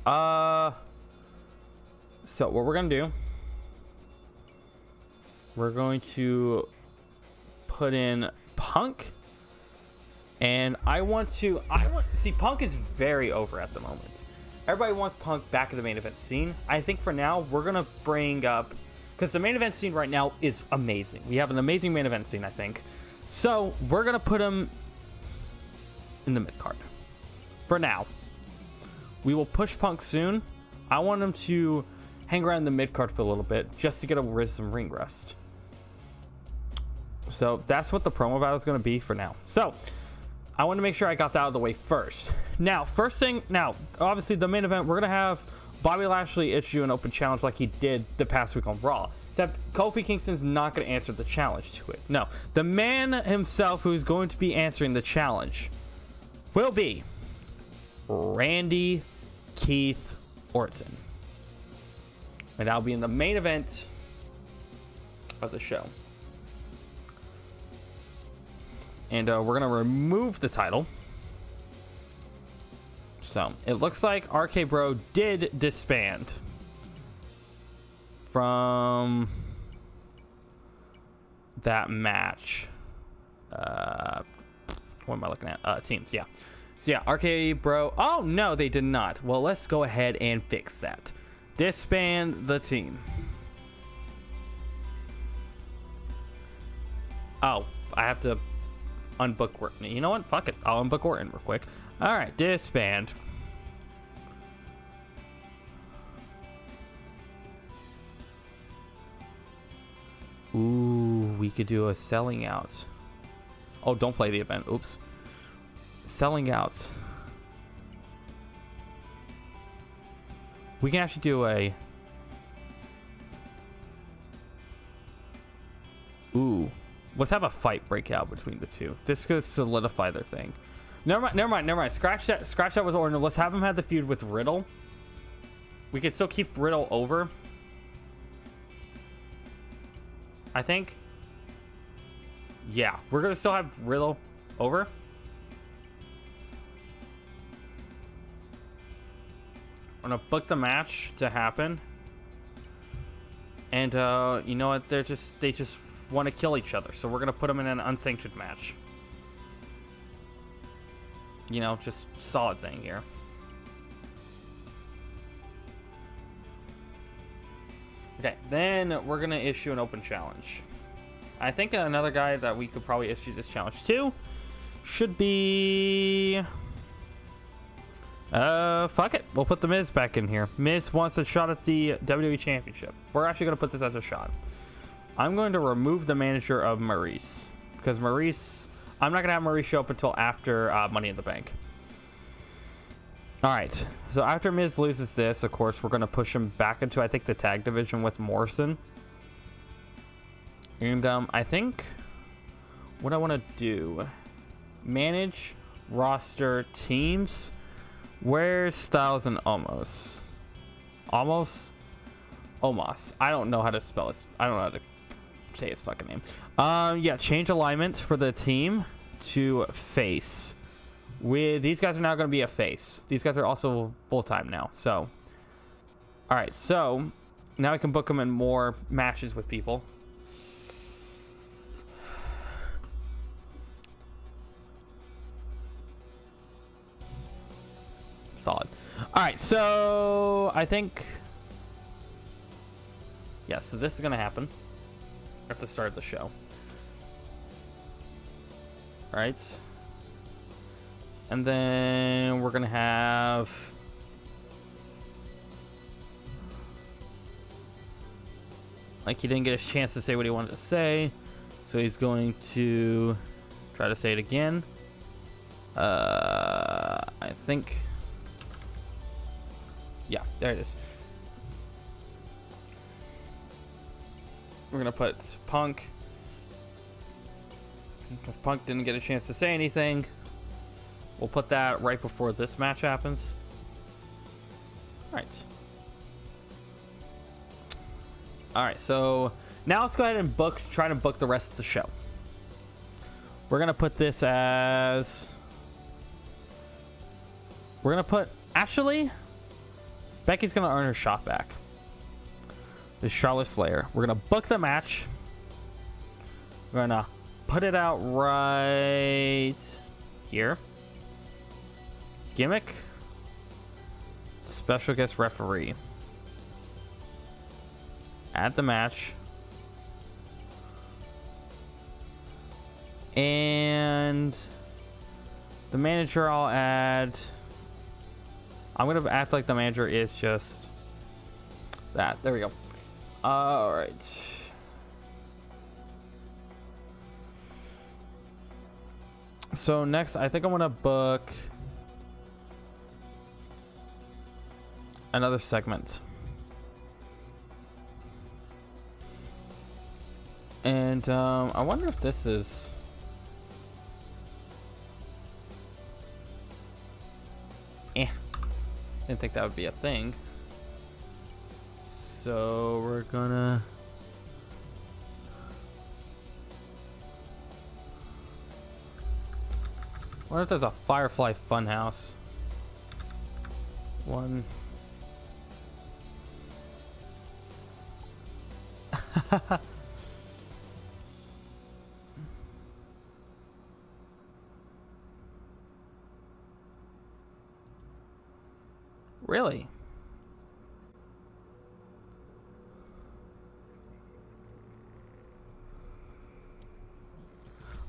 So what we're gonna do, we're going to put in Punk, and I want see, Punk is very over at the moment. Everybody wants Punk back in the main event scene. I think for now we're gonna bring up, because the main event scene right now is amazing. We have an amazing main event scene, I think. So we're gonna put him in the mid card for now. We will push Punk soon. I want him to hang around the mid card for a little bit just to get some ring rust. So that's what the promo battle is going to be for now. So I want to make sure I got that out of the way first. Now, obviously the main event, we're going to have Bobby Lashley issue an open challenge like he did the past week on Raw. Except Kofi Kingston's not going to answer the challenge to it. No, the man himself who's going to be answering the challenge will be Randy Keith Orton. And that'll be in the main event of the show. And we're going to remove the title. So it looks like RK Bro did disband from that match. What am I looking at? Teams, yeah. So yeah, RK Bro. Oh no, they did not. Well, let's go ahead and fix that. Disband the team. Oh, I have to unbook Orton. You know what? Fuck it. I'll unbook Orton real quick. All right, disband. Ooh, we could do a selling out. Oh, don't play the event. Oops. Selling out. We can actually do a... Ooh. Let's have a fight break out between the two. This could solidify their thing. Never mind. Scratch that with Orton. Let's have him have the feud with Riddle. We can still keep Riddle over, I think. Yeah, we're gonna still have Riddle over. I'm gonna book the match to happen. And you know what? They just want to kill each other, so we're gonna put them in an unsanctioned match. You know, just solid thing here. Okay, then we're gonna issue an open challenge. I think another guy that we could probably issue this challenge to should be... fuck it. We'll put the Miz back in here. Miz wants a shot at the WWE Championship. We're actually gonna put this as a shot. I'm going to remove the manager of Maurice, because Maurice... I'm not gonna have Maurice show up until after Money in the Bank. Alright, so after Miz loses this, of course, we're gonna push him back into, I think, the tag division with Morrison. And I think what I want to do, manage roster teams. Where's Styles and Omos? Omos. I don't know how to spell it. I don't know how to say his fucking name. Yeah, change alignment for the team to face. These guys are now going to be a face. These guys are also full-time now. So, all right. So now I can book them in more matches with people. Solid. All right. So I think, yeah. So this is going to happen at the start of the show. All right. And then we're going to have... Like, he didn't get a chance to say what he wanted to say. So he's going to try to say it again. I think... Yeah, there it is. We're gonna put Punk, because Punk didn't get a chance to say anything. We'll put that right before this match happens. Alright. Alright, so now let's go ahead and try to book the rest of the show. We're gonna put this as... We're gonna put... Actually, Becky's gonna earn her shot back. This Charlotte Flair. We're gonna book the match. We're gonna put it out right here. Gimmick. Special guest referee. Add the match. And the manager I'll add. I'm gonna act like the manager is just that. There we go. All right. So next, I think I'm gonna book another segment. And I wonder if this is... Didn't think that would be a thing. So we're gonna... What if there's a Firefly Funhouse? One... Really?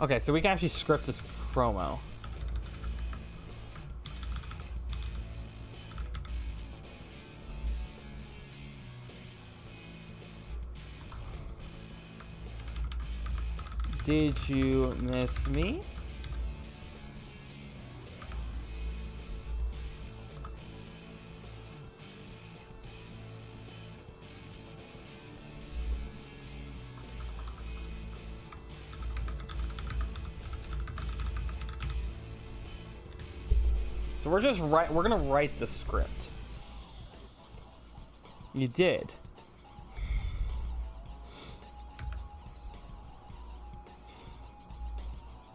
Okay, so we can actually script this promo. Did you miss me? So we're gonna write the script. You did.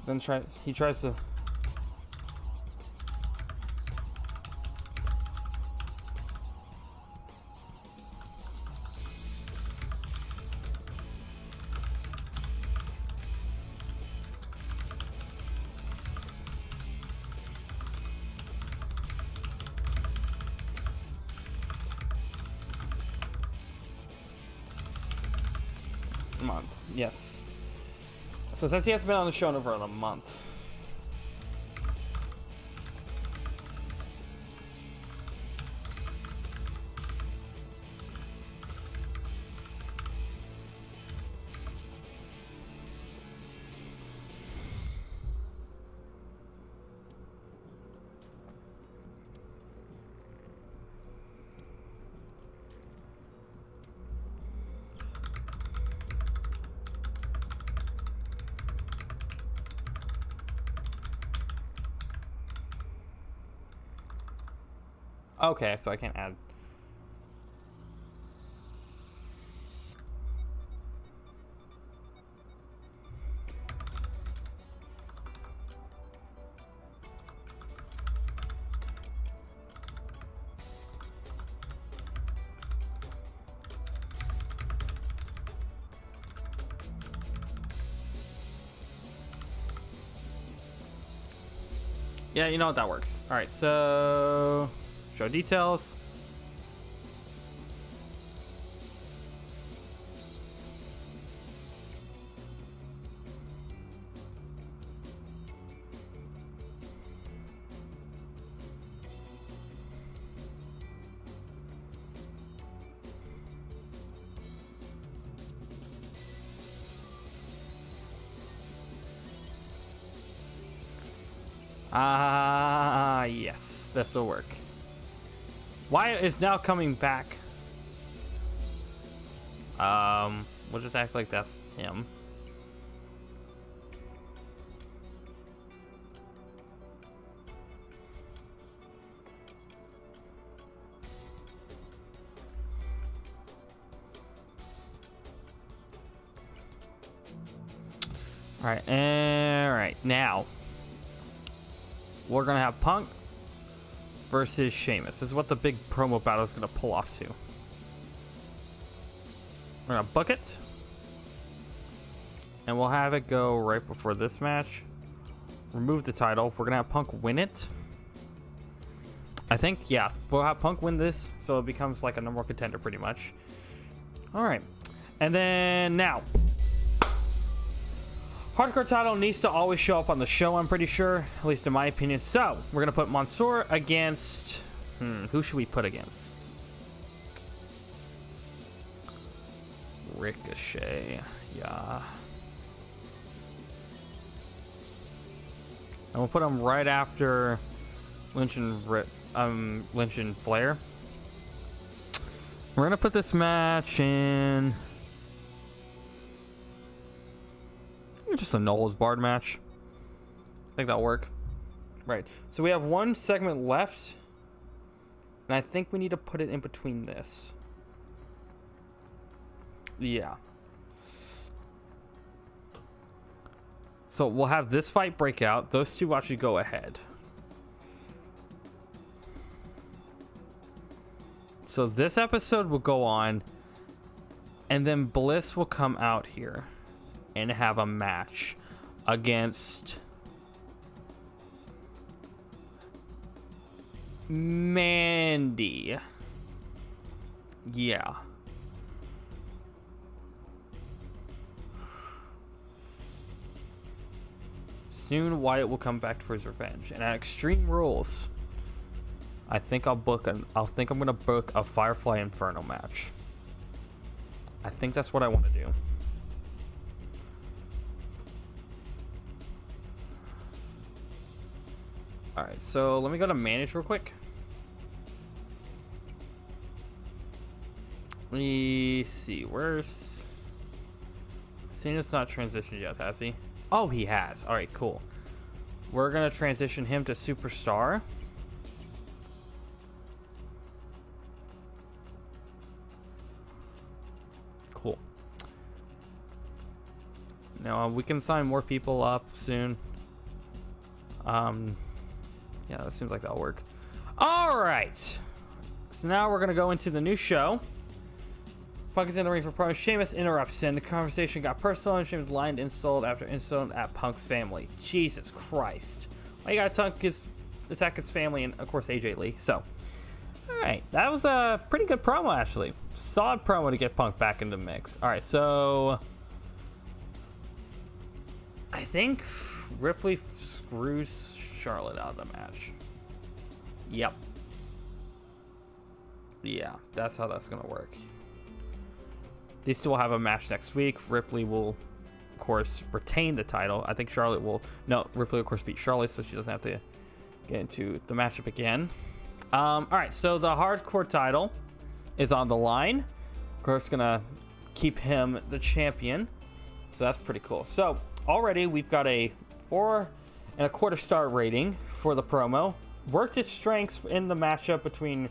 Then he tries to... Month, yes. So since he hasn't been on the show in over a month. Okay, so I can't add. Yeah, you know what, that works. All right, so show details. Yes, this will work. Wyatt is now coming back. We'll just act like that's him. All right, now we're gonna have Punk versus Sheamus. This is what the big promo battle is gonna pull off to. We're gonna book it, and we'll have it go right before this match. Remove the title. We're gonna have Punk win it. I think, yeah, we'll have Punk win this, so it becomes like a number one contender pretty much. All right, and then now. Hardcore title needs to always show up on the show, I'm pretty sure, at least in my opinion. So, we're going to put Mansoor against... who should we put against? Ricochet, yeah. And we'll put him right after Lynch and Flair. We're going to put this match in... just a no-holds barred match. I think that'll work. Right. So we have one segment left. And I think we need to put it in between this. Yeah. So we'll have this fight break out. Those two actually go ahead. So this episode will go on. And then Bliss will come out here and have a match against Mandy. Yeah. Soon Wyatt will come back for his revenge. And at Extreme Rules, I think I'm gonna book a Firefly Inferno match. I think that's what I want to do. Alright, so let me go to manage real quick. Let me see, where's... Cena's not transitioned yet, has he? Oh, he has. Alright, cool. We're going to transition him to Superstar. Cool. Now, we can sign more people up soon. Yeah, it seems like that'll work. All right. So now we're going to go into the new show. Punk is in the ring for promo. Sheamus interrupts and the conversation got personal and Sheamus lined insult after insult at Punk's family. Jesus Christ. Why you gotta attack his family and, of course, AJ Lee. So, all right. That was a pretty good promo, actually. Solid promo to get Punk back into the mix. All right, so... I think Ripley screws Charlotte out of the match. Yep. Yeah, that's how that's gonna work. These two will have a match next week. Ripley will, of course, retain the title. I think Charlotte will... No, Ripley will, of course, beat Charlotte, so she doesn't have to get into the matchup again. All right, so the hardcore title is on the line. Of course, gonna keep him the champion. So that's pretty cool. So already we've got a 4.25 star rating for the promo. Worked his strengths in the matchup between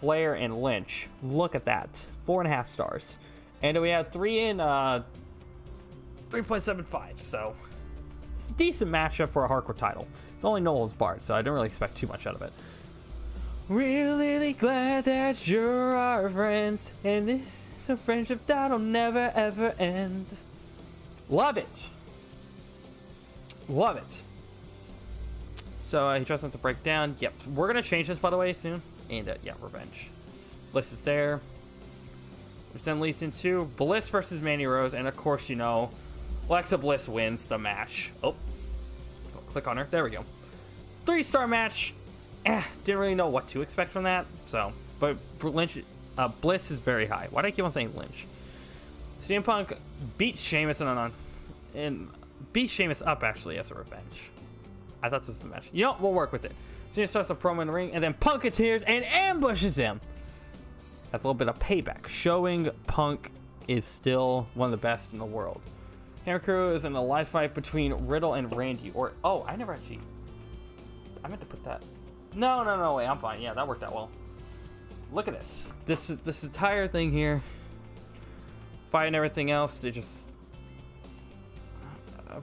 Flair and Lynch. Look at that, 4.5 stars. And we had 3.75. So it's a decent matchup for a hardcore title. It's only no holds barred, so I don't really expect too much out of it. Really glad that you're our friends, and this is a friendship that'll never ever end. Love it. Love it. So he tries not to break down. Yep, we're gonna change this, by the way, soon. And yeah, revenge. Bliss is there. We send Lee Sin 2. Bliss versus Mandy Rose, and of course, you know, Alexa Bliss wins the match. Oh, click on her. There we go. 3-star match. Didn't really know what to expect from that. So, but Lynch, Bliss is very high. Why do I keep on saying Lynch? CM Punk beats Sheamus and beats Sheamus up actually as a revenge. I thought this was the match. You know, we'll work with it. Cena starts a promo in the ring, and then Punk appears and ambushes him. That's a little bit of payback, showing Punk is still one of the best in the world. Hammer Crew is in a live fight between Riddle and Randy. I never actually... I meant to put that... No, wait, I'm fine. Yeah, that worked out well. Look at this. This entire thing here. Fight and everything else, they just...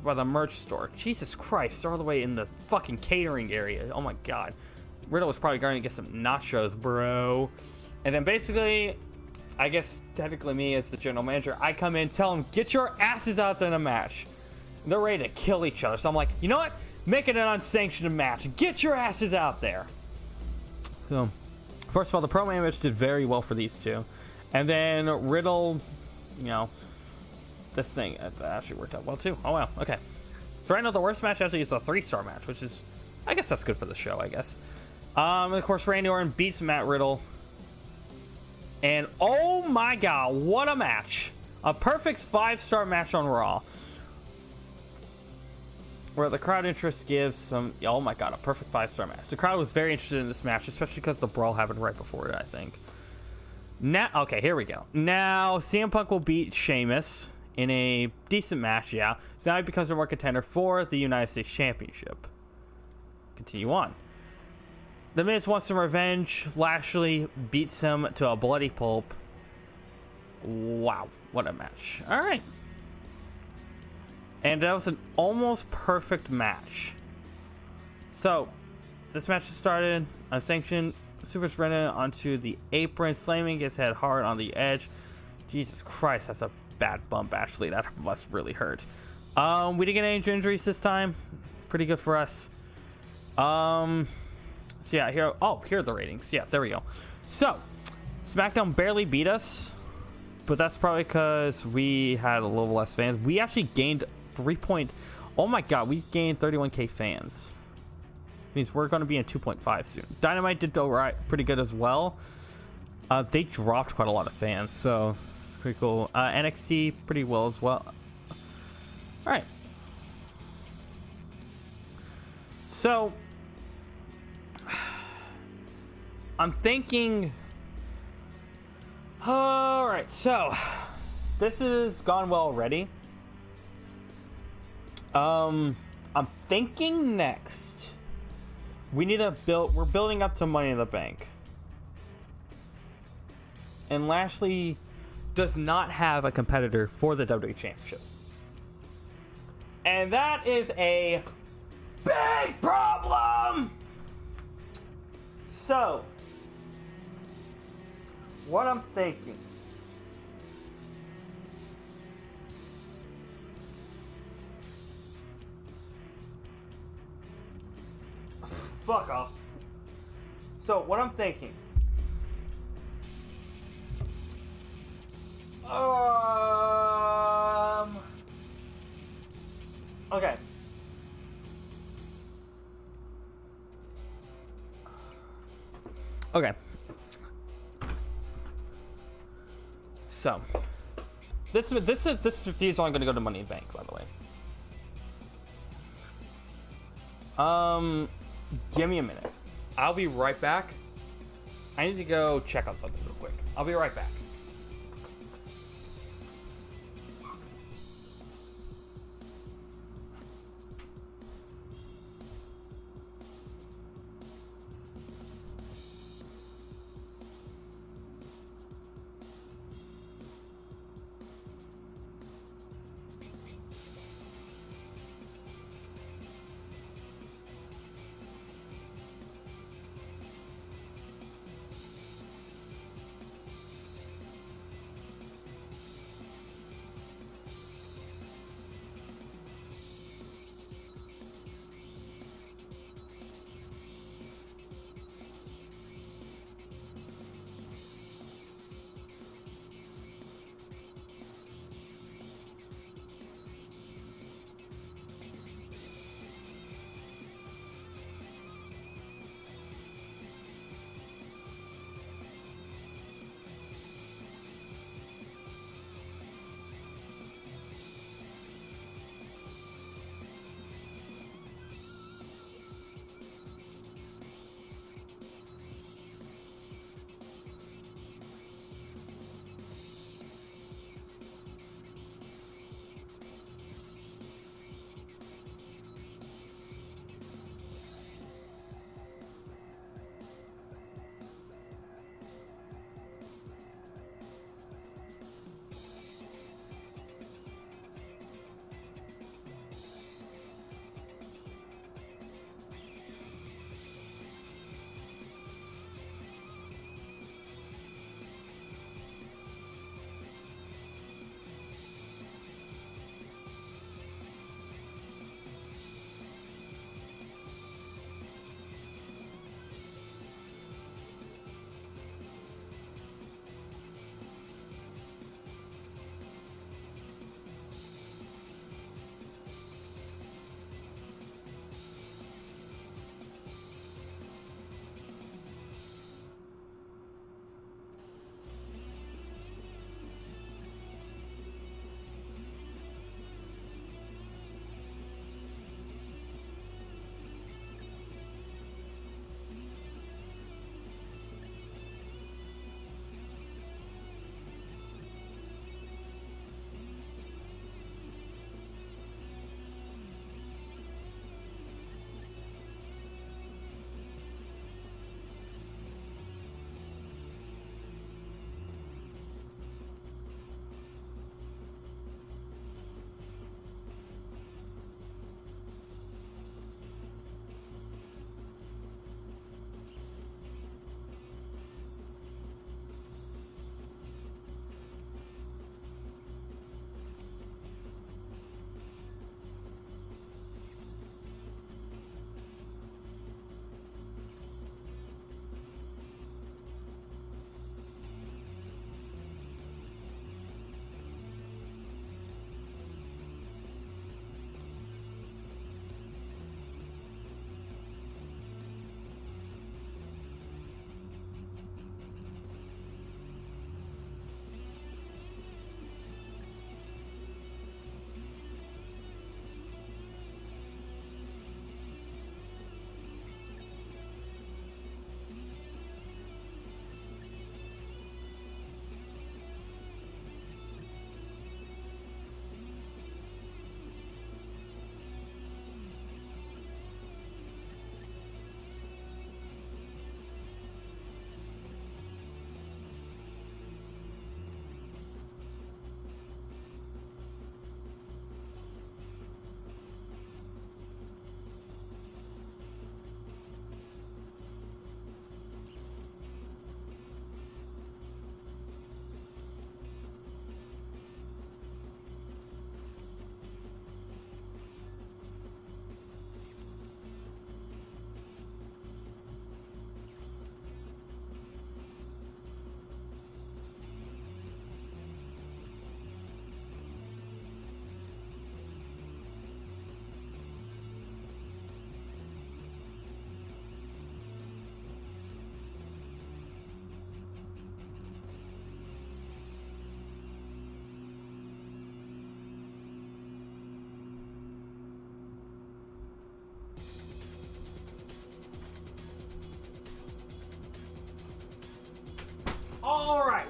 by the merch store. Jesus Christ, they're all the way in the fucking catering area. Oh my god. Riddle was probably going to get some nachos, bro. And then basically, I guess technically me as the general manager, I come in, tell them, get your asses out there in a match. And they're ready to kill each other. So I'm like, you know what? Make it an unsanctioned match. Get your asses out there. So, first of all, the promo image did very well for these two. And then Riddle, you know, this thing actually worked out well too. Oh wow, okay. So right now the worst match actually is a 3-star match, which is, I guess that's good for the show, I guess. And of course Randy Orton beats Matt Riddle. And oh my god, what a match. A perfect 5-star match on Raw. Where the crowd interest gives some, oh my god, a perfect 5-star match. The crowd was very interested in this match, especially because the brawl happened right before it, I think. Now, okay, here we go. Now, CM Punk will beat Sheamus in a decent match, yeah. So now he becomes a more contender for the United States Championship. Continue on. The Miz wants some revenge. Lashley beats him to a bloody pulp. Wow, what a match. All right. And that was an almost perfect match. So, this match started unsanctioned. Super Brennan onto the apron, slamming his head hard on the edge. Jesus Christ, that's a bad bump, actually. That must really hurt. We didn't get any injuries this time. Pretty good for us. So yeah, here are the ratings. Yeah, there we go. So, SmackDown barely beat us, but that's probably because we had a little less fans. We actually gained oh my god, we gained 31k fans. Means we're going to be in 2.5 soon. Dynamite did go pretty good as well. They dropped quite a lot of fans, so it's pretty cool. NXT pretty well as well. All right. So I'm thinking. All right, so this has gone well already. I'm thinking next. We need to we're building up to Money in the Bank. And Lashley does not have a competitor for the WWE Championship. And that is a big problem! So, what I'm thinking. Fuck off. So, what I'm thinking. Okay. Okay. So, this fee is only going to go to Money in the Bank, by the way. Give me a minute. I'll be right back. I need to go check on something real quick. I'll be right back.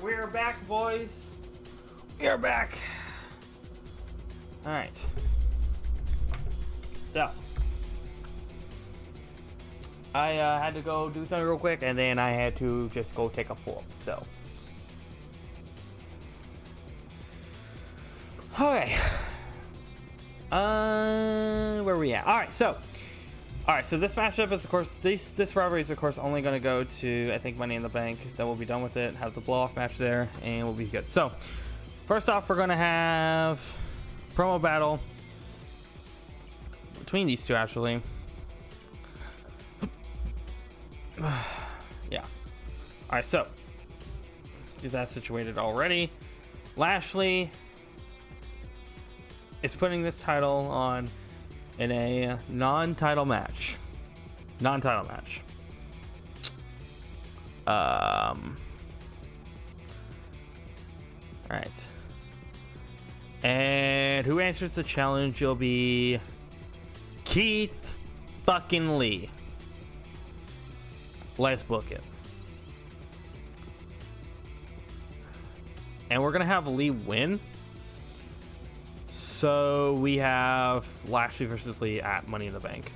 we're back, boys. We're back. All right. So, I had to go do something real quick, and then I had to just go take a pull-up. So, okay. Where are we at? All right. So this matchup is, of course, this rivalry is, of course, only going to go to, I think, Money in the Bank. Then we'll be done with it. Have the blow-off match there, and we'll be good. So, first off, we're going to have promo battle between these two, actually. Yeah. All right, so get that situated already. Lashley is putting this title on in a non-title match. All right. And who answers the challenge will be Keith fucking Lee. Let's book it. And we're gonna have Lee win. So we have Lashley versus Lee at Money in the Bank.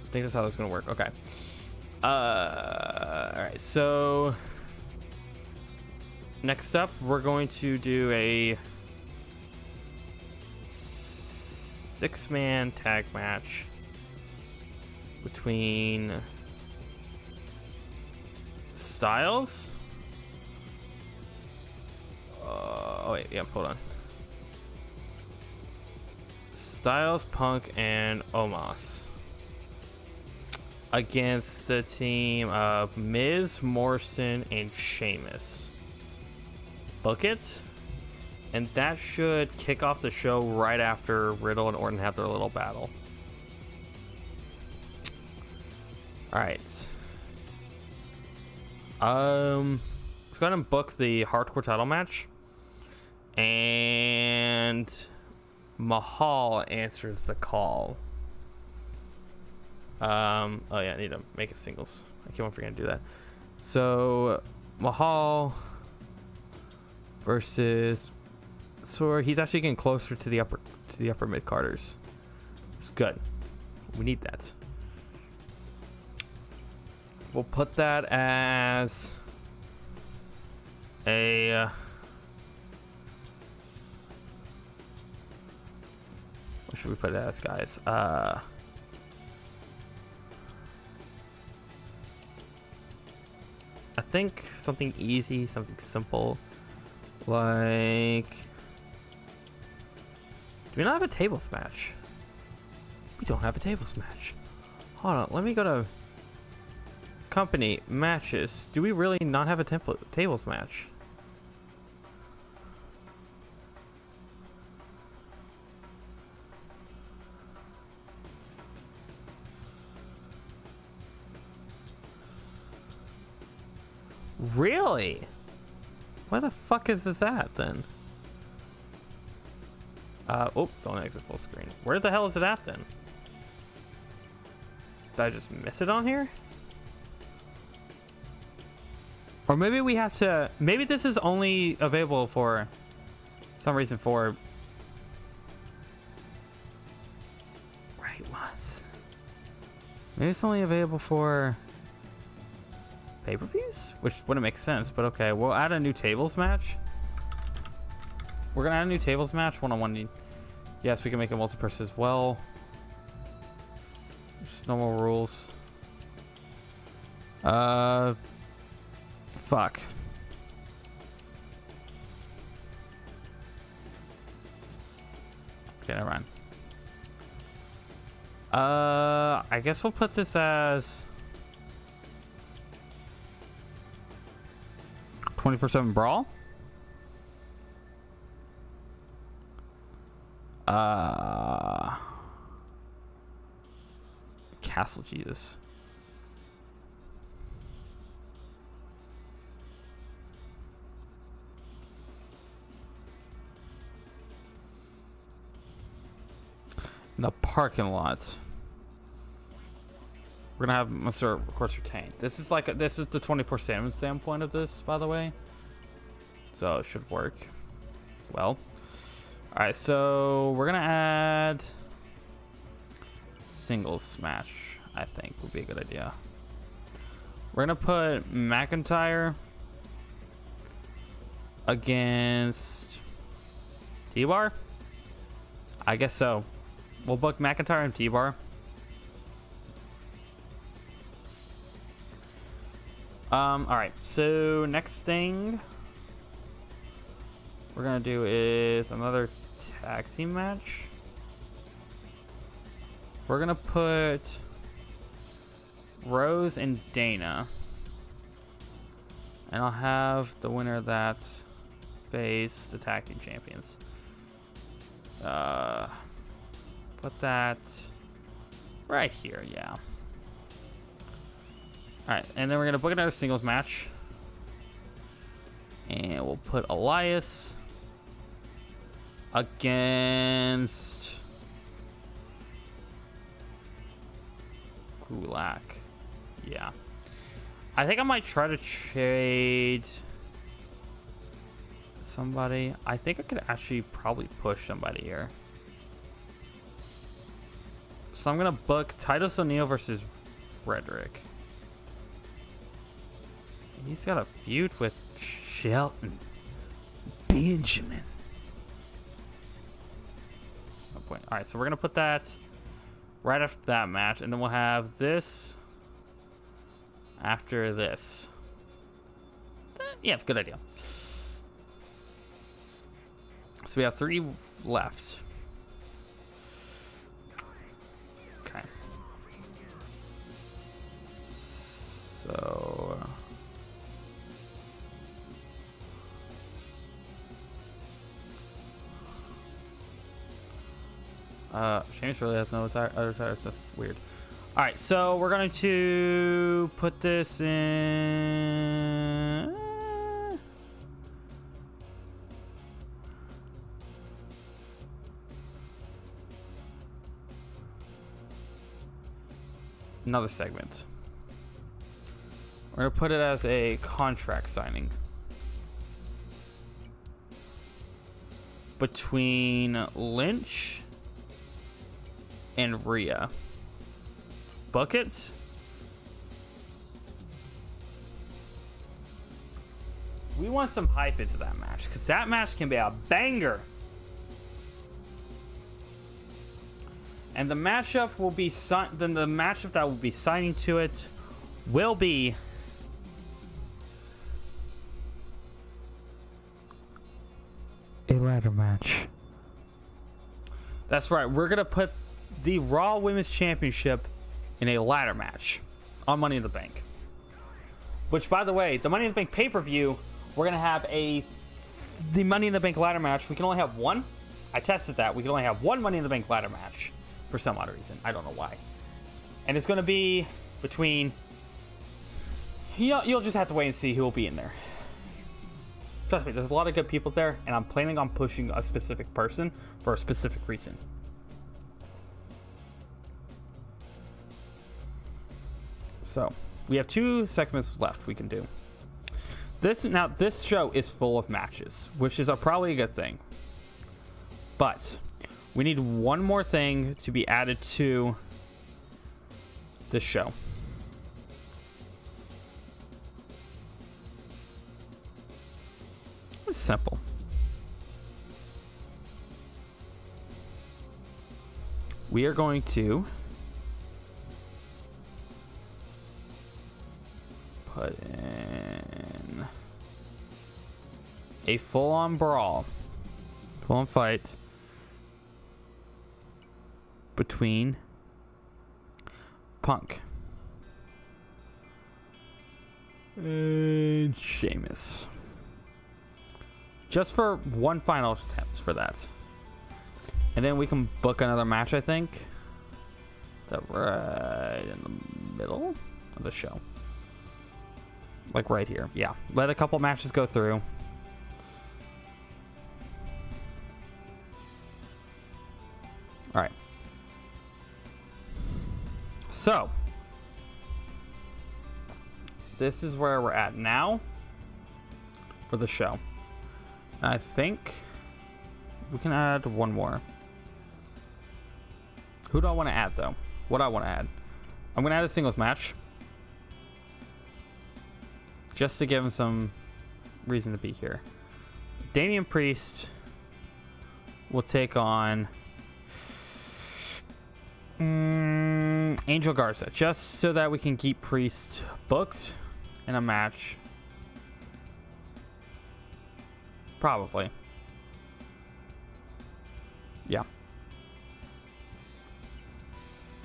I think that's how that's gonna work. Okay. Alright, so next up we're going to do a 6-man tag match between Styles. Oh wait, yeah, hold on. Styles, Punk, and Omos against the team of Miz, Morrison, and Sheamus. Book it. And that should kick off the show right after Riddle and Orton have their little battle. Alright. Let's go ahead and book the hardcore title match. And Mahal answers the call. Oh yeah, I need to make it singles. I keep on forgetting to do that. So Mahal versus, so he's actually getting closer to the upper mid carders. It's good. We need that. We'll put that as a what should we put it as, guys? I think something easy, something simple, like, do we not have a tables match? We don't have a tables match. Hold on, let me go to company matches. Do we really not have a tables match? Really? Why the fuck is this at then? Oh, don't exit full screen. Where the hell is it at then? Did I just miss it on here? Or maybe we have to, maybe this is only available for some reason for right ones. Maybe it's only available for pay-per-views, which wouldn't make sense, but okay, we'll add a new tables match. We're gonna add a new tables match, one-on-one. Yes, we can make it multi-person as well. Just normal rules. Fuck. Okay, never mind. I guess we'll put this as 24/7 Brawl. Castle Jesus. In the parking lot. We're gonna have Mr. of course retain. This is like this is the 24/7 standpoint of this, by the way. So it should work well. All right, so we're gonna add singles match. I think would be a good idea. We're gonna put McIntyre against T-Bar. I guess so. We'll book McIntyre and T-Bar. All right. So next thing we're gonna do is another tag team match. We're gonna put Rose and Dana, and I'll have the winner of that face the tag team champions. Put that right here, yeah. Alright, and then we're gonna book another singles match. And we'll put Elias against Gulak. Yeah. I think I might try to trade somebody. I think I could actually probably push somebody here. So I'm gonna book Titus O'Neil versus Frederick. He's got a feud with Shelton Benjamin. No point. All right, so we're gonna put that right after that match, and then we'll have this after this. Yeah, good idea. So we have 3 left. Okay. So Sheamus really has no other tires. That's weird. All right, so we're going to put this in. Another segment. We're going to put it as a contract signing between Lynch and Rhea. Buckets. We want some hype into that match because that match can be a banger. And the matchup will be then the matchup that will be signing to it will be a ladder match. That's right. We're gonna put the Raw Women's Championship in a ladder match on Money in the Bank. Which, by the way, the Money in the Bank pay-per-view, we're gonna have the Money in the Bank ladder match. We can only have one. I tested that. We can only have one Money in the Bank ladder match for some odd reason. I don't know why. And it's gonna be between. You'll just have to wait and see who will be in there. Trust me, there's a lot of good people there, and I'm planning on pushing a specific person for a specific reason. So, we have 2 segments left we can do. This show is full of matches, which is probably a good thing. But we need one more thing to be added to this show. It's simple. We are going to put in a full-on brawl, full-on fight between Punk and Sheamus. Just for one final attempt for that. And then we can book another match, I think. That right in the middle of the show. Like right here. Yeah. Let a couple matches go through. Alright. So, this is where we're at now for the show. I think we can add one more. Who do I want to add, though? What do I want to add? I'm going to add a singles match. Just to give him some reason to be here. Damian Priest will take on Angel Garza. Just so that we can keep Priest booked in a match. Probably. Yeah.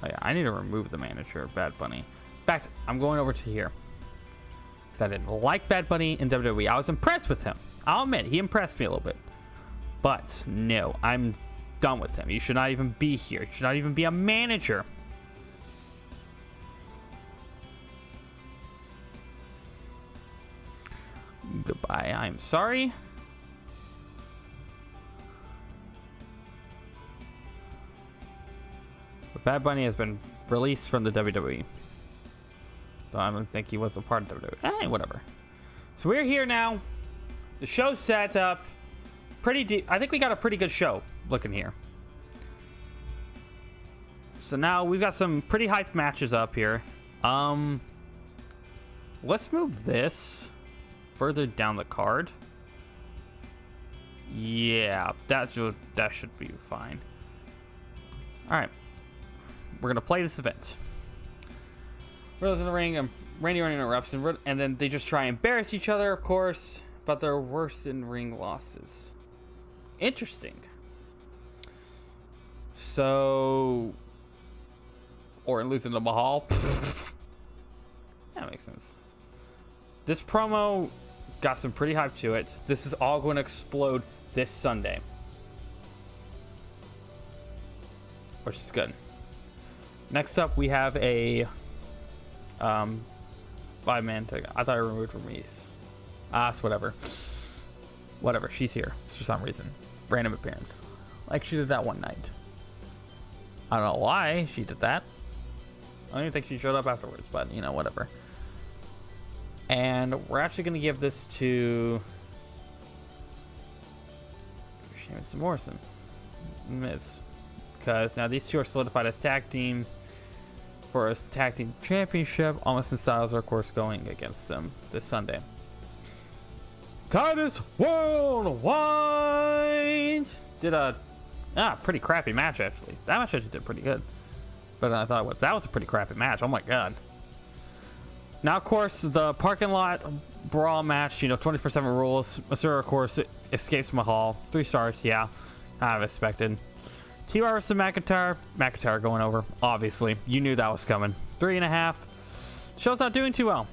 Oh yeah, I need to remove the manager of Bad Bunny. In fact, I'm going over to here. Because I didn't like Bad Bunny in WWE. I was impressed with him. I'll admit, he impressed me a little bit. But, no, I'm done with him. He should not even be here. He should not even be a manager. Goodbye. I'm sorry. But Bad Bunny has been released from the WWE. Though I don't think he was a part of WWE. Hey, whatever. So we're here now. The show's set up. Pretty deep. I think we got a pretty good show looking here. So now we've got some pretty hyped matches up here. Let's move this further down the card. Yeah, that should be fine. All right, we're gonna play this event. Riddle's in the ring, and Randy Orton interrupts, and then they just try and embarrass each other, of course, about their worst in-ring losses. Interesting. So, Orton losing to Mahal. That makes sense. This promo got some pretty hype to it. This is all going to explode this Sunday, which is good. Next up, we have a 5-man tag. I thought I removed Ramirez. It's whatever. Whatever. She's here for some reason. Random appearance, like she did that one night. I don't know why she did that. I don't even think she showed up afterwards, but you know, whatever. And we're actually going to give this to Sheamus and Morrison, Miz, because now these two are solidified as tag team for a tag team championship. Almost Styles are of course going against them this Sunday. Titus Worldwide did a pretty crappy match actually. That match actually did pretty good, better than I thought it was. That was a pretty crappy match. Oh my god. Now, of course, the parking lot brawl match, 24/7 rules. Masura, of course, escapes Mahal. 3 stars, yeah. Kind of expected. T.Y. versus McIntyre. McIntyre going over, obviously. You knew that was coming. 3.5. Show's not doing too well.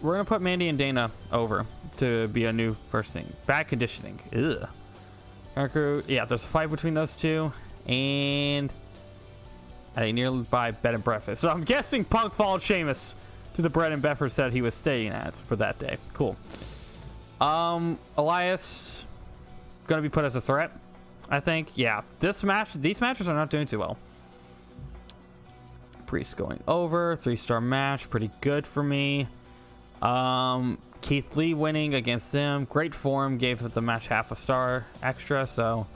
We're going to put Mandy and Dana over to be a new first thing. Bad conditioning. Ugh. Yeah, there's a fight between those two. And at a nearby bed and breakfast. So I'm guessing Punk followed Sheamus to the bread and breakfast that he was staying at for that day. Cool. Elias gonna be put as a threat, I think. Yeah, these matches are not doing too well. Priest going over, 3-star match, pretty good for me. Keith Lee winning against them, great form, gave the match half a star extra. So.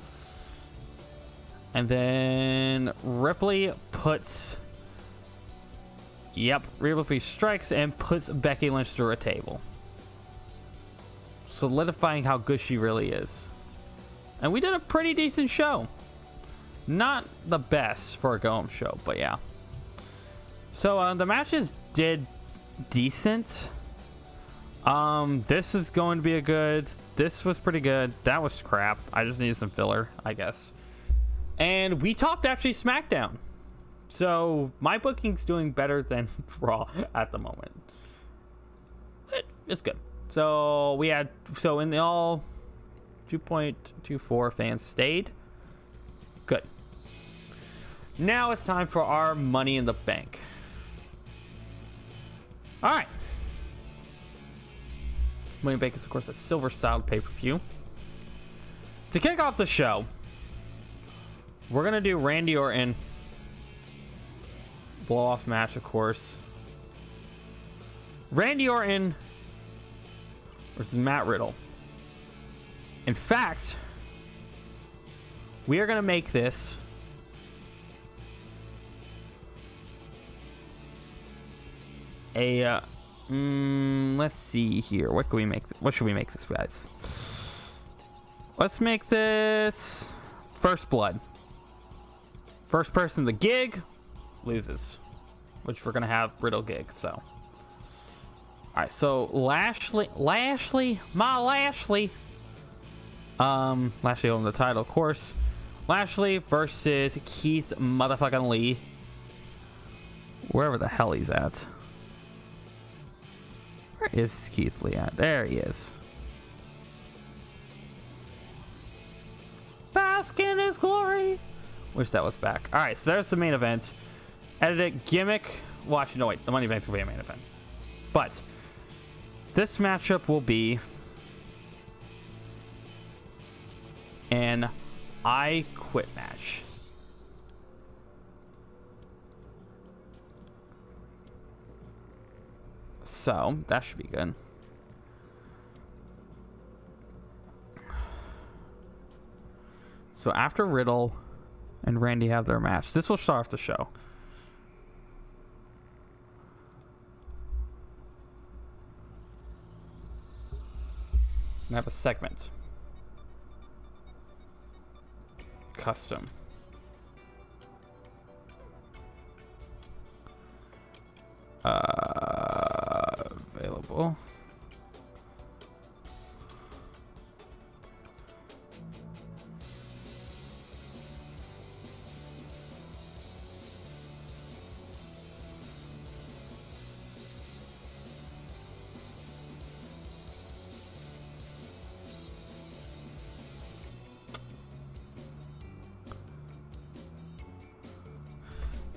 And then Ripley puts... Yep, Ripley strikes and puts Becky Lynch through a table, solidifying how good she really is. And we did a pretty decent show. Not the best for a go-home show, but yeah. So the matches did decent. This is going to be a good... This was pretty good. That was crap. I just needed some filler, I guess. And we topped actually SmackDown. So my booking's doing better than Raw at the moment. It's good. So we had, in the all, 2.24 fans stayed. Good. Now it's time for our Money in the Bank. All right. Money in the Bank is, of course, a silver-styled pay-per-view. To kick off the show, we're going to do Randy Orton blow off match, of course. Randy Orton versus Matt Riddle. In fact, we are going to make this a let's see here. What should we make this, guys? Let's make this First Blood. First person to gig loses, which we're gonna have Riddle gig. So, all right. So Lashley, Lashley holding the title, of course. Lashley versus Keith motherfucking Lee, wherever the hell he's at. Where is Keith Lee at? There he is. Bask in his glory. Wish that was back. All right, so there's the main event. Edit it, gimmick. Well, actually, no, wait. The Money Bank's gonna be a main event. But this matchup will be an I Quit match. So that should be good. So after Riddle and Randy have their match, this will start off the show. And have a segment. Custom. Available.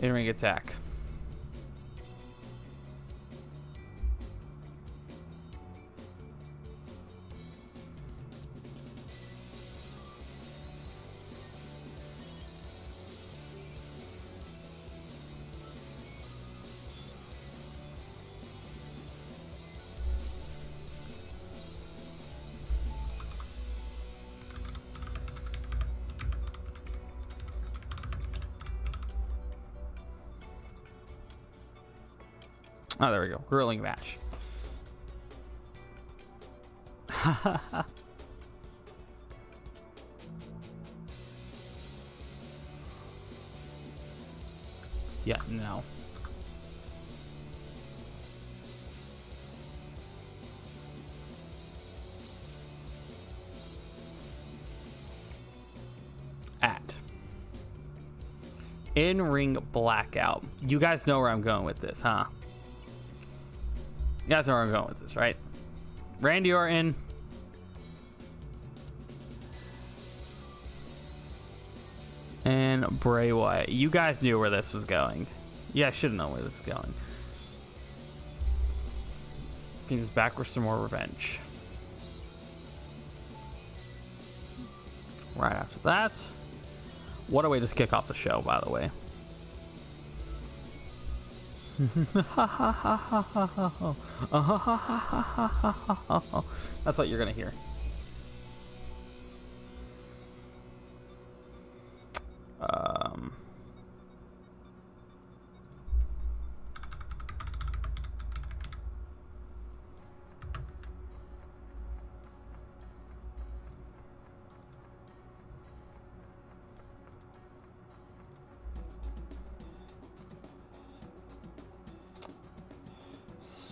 In-ring attack. Oh, there we go. Grilling match. Yeah, no. At in-ring blackout. You guys know where I'm going with this, huh? You guys know where I'm going with this, right? Randy Orton and Bray Wyatt. You guys knew where this was going. Yeah, I should know where this is going. Fiend's back for some more revenge. Right after that. What a way to kick off the show, by the way. That's what you're gonna hear.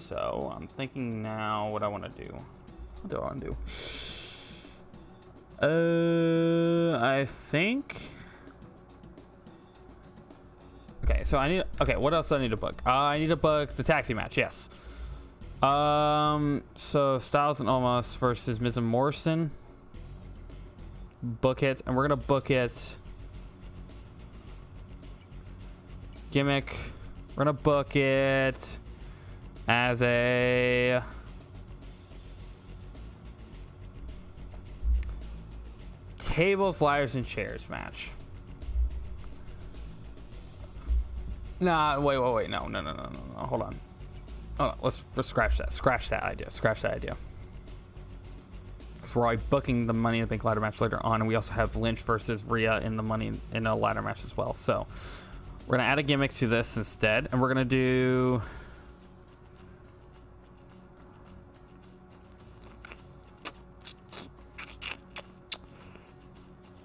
So I'm thinking now what I want to do. What do I want to do? I think. Okay, so I need. Okay, what else do I need to book? I need to book the tag team match. Yes. So Styles and Omos versus Miz and Morrison. Book it, and we're gonna book it. Gimmick. We're gonna book it as a tables, ladders, and chairs match. Nah, wait. No. Hold on. Let's scratch that. Scratch that idea. Because we're already booking the Money in the Bank ladder match later on, and we also have Lynch versus Rhea in the Money in a ladder match as well. So we're gonna add a gimmick to this instead, and we're gonna do.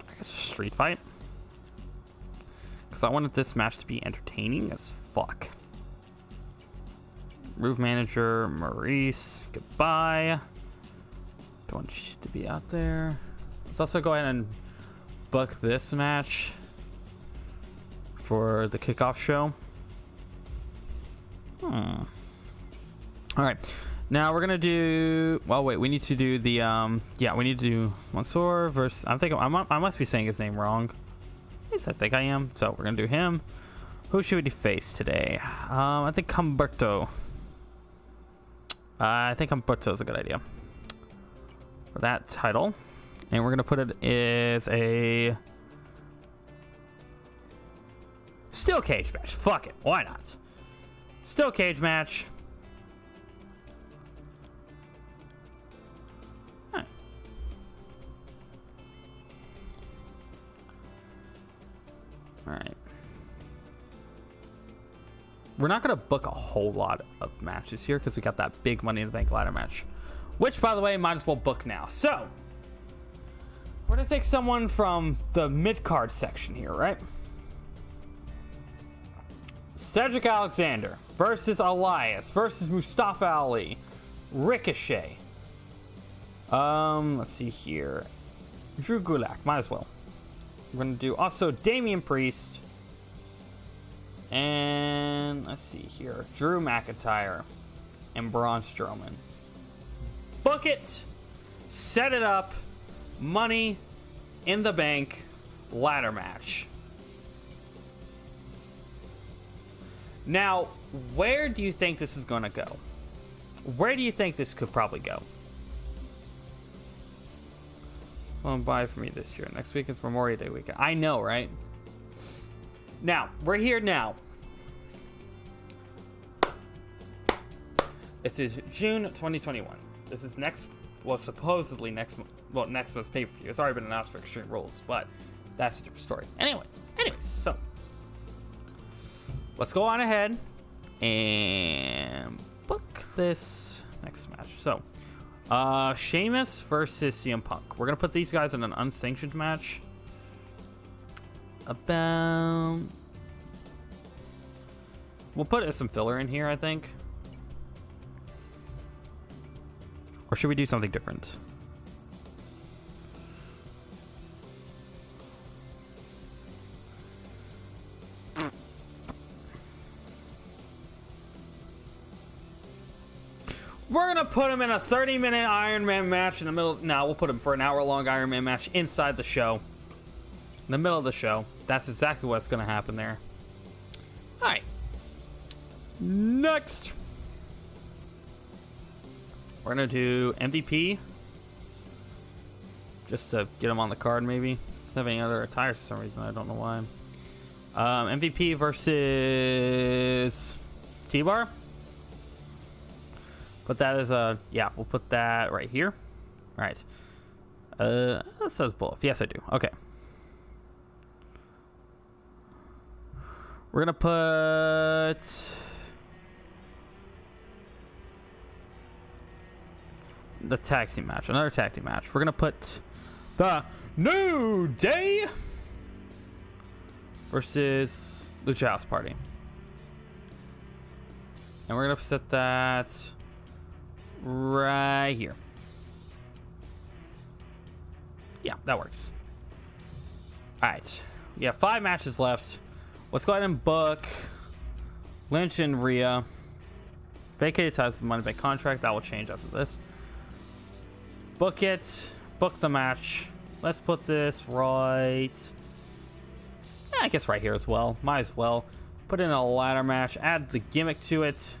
I guess a street fight. Because I wanted this match to be entertaining as fuck. Move manager, Maurice, goodbye. Don't want you to be out there. Let's also go ahead and book this match for the kickoff show. All right. Now we're gonna do. Well, wait. We need to do the. Yeah, we need to do Mansoor versus. I'm thinking. I must be saying his name wrong. At least I think I am. So we're gonna do him. Who should we face today? I think Humberto. I think Humberto is a good idea for that title, and we're gonna put it as a steel cage match. Fuck it. Why not? Steel cage match. All right. We're not going to book a whole lot of matches here because we got that big Money in the Bank ladder match, which, by the way, might as well book now. So we're going to take someone from the mid-card section here, right? Cedric Alexander versus Elias versus Mustafa Ali. Ricochet. Let's see here. Drew Gulak, might as well. We're going to do also Damian Priest. And let's see here. Drew McIntyre and Braun Strowman. Book it. Set it up. Money in the Bank ladder match. Now, where do you think this is going to go? Where do you think this could probably go? Well, buy for me this year. Next week is Memorial Day weekend. I know, right? Now, we're here now. This is June 2021. This is supposedly next month's pay-per-view. It's already been announced for Extreme Rules, but that's a different story. Anyways, so let's go on ahead and book this next match. So, Sheamus versus CM Punk. We're gonna put these guys in an unsanctioned match. We'll put some filler in here, I think. Or should we do something different? We're gonna put him in a 30-minute Iron Man match in the middle. No, we'll put him for an hour-long Iron Man match inside the show. In the middle of the show. That's exactly what's gonna happen there. Alright. Next. We're gonna do MVP. Just to get him on the card, maybe. Doesn't have any other attires for some reason. I don't know why. MVP versus T-Bar. Put that as a... Yeah, we'll put that right here. All right. That says both. Yes, I do. Okay. We're going to put... the tag team match. Another tag team match. We're going to put the New Day versus Lucha House Party. And we're going to set that right here. Yeah, that works. All right. We have 5 matches left. Let's go ahead and book Lynch and Rhea. Vacated ties to the Money Bank contract. That will change after this. Book it. Book the match. Let's put this right... Yeah, I guess right here as well. Might as well. Put in a ladder match. Add the gimmick to it.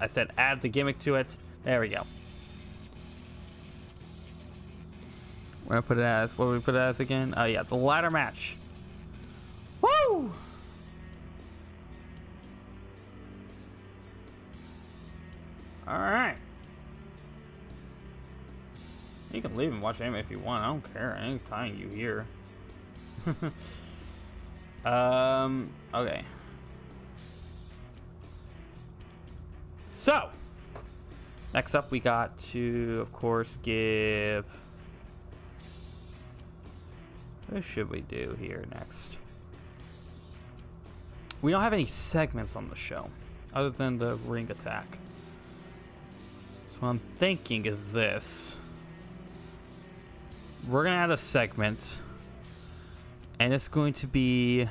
I said add the gimmick to it. There we go. We're going to put it as... What do we put it as again? Oh, yeah. The ladder match. Woo! You can leave and watch anime if you want. I don't care. I ain't tying you here. Okay. So, next up we got to, of course, give... What should we do here next? We don't have any segments on the show, other than the ring attack. So what I'm thinking is this. We're going to add a segment, and it's going to be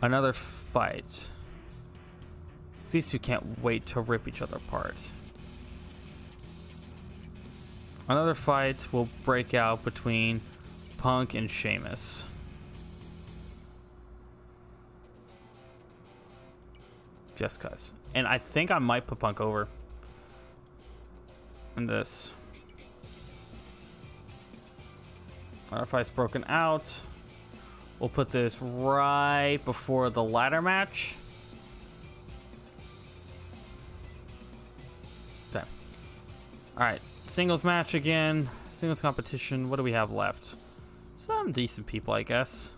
another fight. These two can't wait to rip each other apart. Another fight will break out between Punk and Sheamus. Just cuz. And I think I might put Punk over in this. Our fight's broken out. We'll put this right before the ladder match. Okay. Alright. Singles match again. Singles competition. What do we have left? Some decent people, I guess.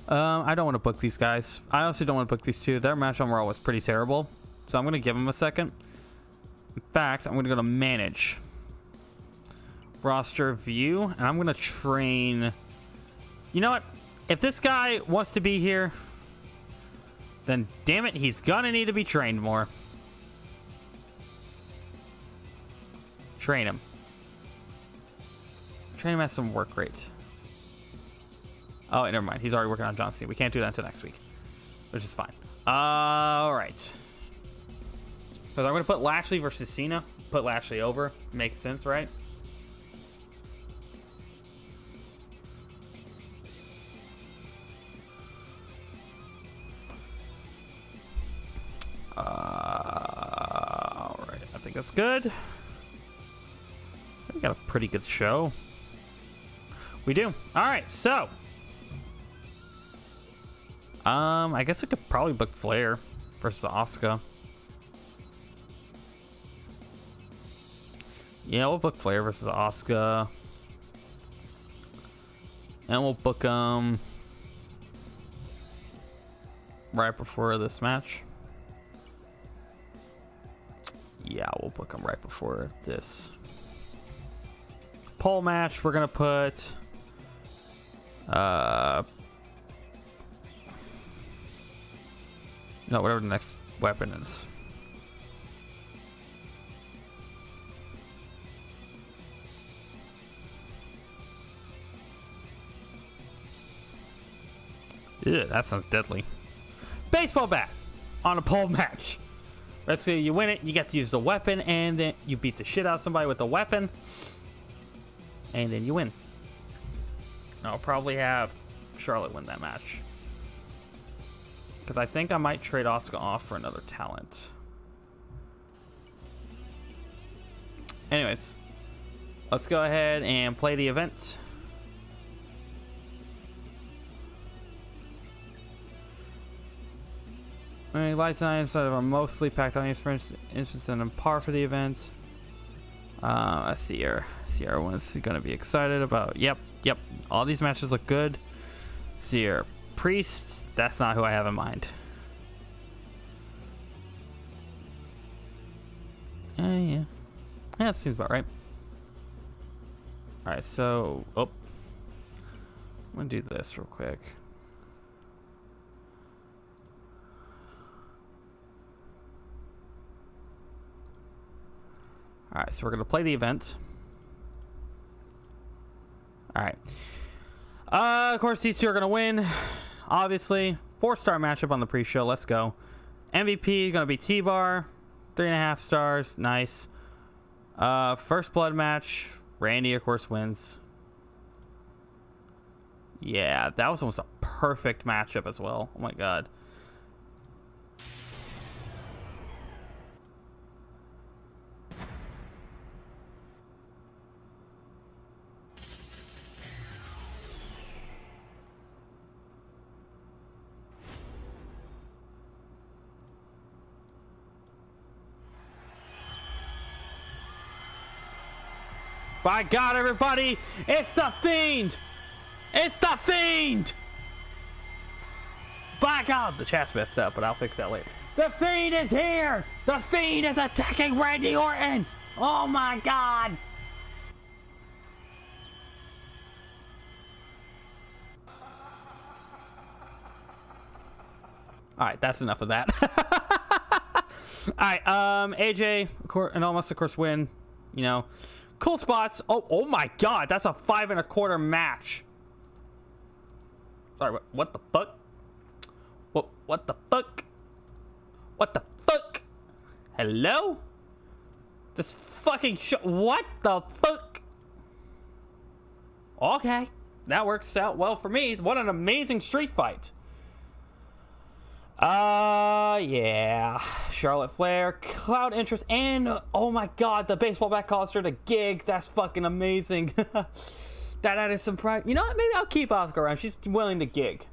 I don't want to book these guys. I also don't want to book these two. Their match on Raw was pretty terrible. So I'm going to give them a second. In fact, I'm going to go to manage. Roster view. And I'm going to train... You know what? If this guy wants to be here, then damn it, he's going to need to be trained more. Train him. Train him at some work rate. Oh, wait, never mind. He's already working on John Cena. We can't do that until next week, which is fine. All right. Because I'm going to put Lashley versus Cena. Put Lashley over. Makes sense, right? All right. I think that's good. We got a pretty good show. We do. All right. So, I guess we could probably book Flair versus Asuka. Yeah, we'll book Flair versus Asuka. And we'll book right before this match. Yeah, we'll book them right before this pole match. We're gonna put no, whatever the next weapon is. Ew, that sounds deadly. Baseball bat on a pole match. Basically, you win it, you get to use the weapon, and then you beat the shit out of somebody with the weapon, and then you win. I'll probably have Charlotte win that match. Because I think I might trade Asuka off for another talent. Anyways, let's go ahead and play the event. Alright, lights and items are mostly packed items for instance and on par for the event. Let's see here. See, everyone's gonna be excited about. Yep. All these matches look good. See here. Priest, that's not who I have in mind. Yeah, that seems about right. Alright, so I'm gonna do this real quick. Alright, so we're gonna play the event. Alright. Of course, these two are gonna win. Obviously, 4-star matchup on the pre-show. Let's go. MVP gonna be T-Bar, 3.5 stars. Nice. First blood match. Randy, of course, wins. Yeah, that was almost a perfect matchup as well. Oh my god. By God, everybody, it's the Fiend! It's the Fiend! By God, the chat's messed up, but I'll fix that later. The Fiend is here! The Fiend is attacking Randy Orton! Oh my God! Alright, that's enough of that. Alright, AJ and Almost, of course, win. You know, cool spots. Oh my God, that's a 5 1/4 match. Sorry, what the fuck? What the fuck? What the fuck? Hello? This fucking what the fuck? Okay, that works out well for me. What an amazing street fight. Yeah. Charlotte Flair, crowd interest, and oh my God, the baseball bat calls her the gig. That's fucking amazing. That added some pride. You know what? Maybe I'll keep Asuka around. She's willing to gig.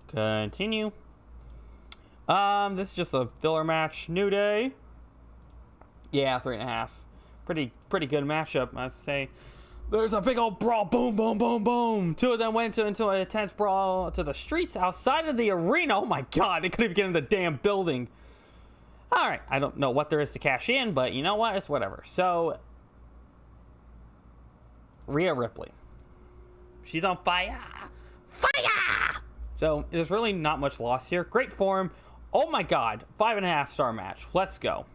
Continue. This is just a filler match. New Day. Yeah, 3.5. Pretty good matchup, I'd say. There's a big old brawl. Boom, boom, boom, boom. Two of them went into an intense brawl to the streets outside of the arena. Oh my God, they couldn't even get in the damn building. All right, I don't know what there is to cash in, but you know what? It's whatever. So, Rhea Ripley. She's on fire. Fire! So, there's really not much loss here. Great form. Oh my God, 5.5 star match. Let's go.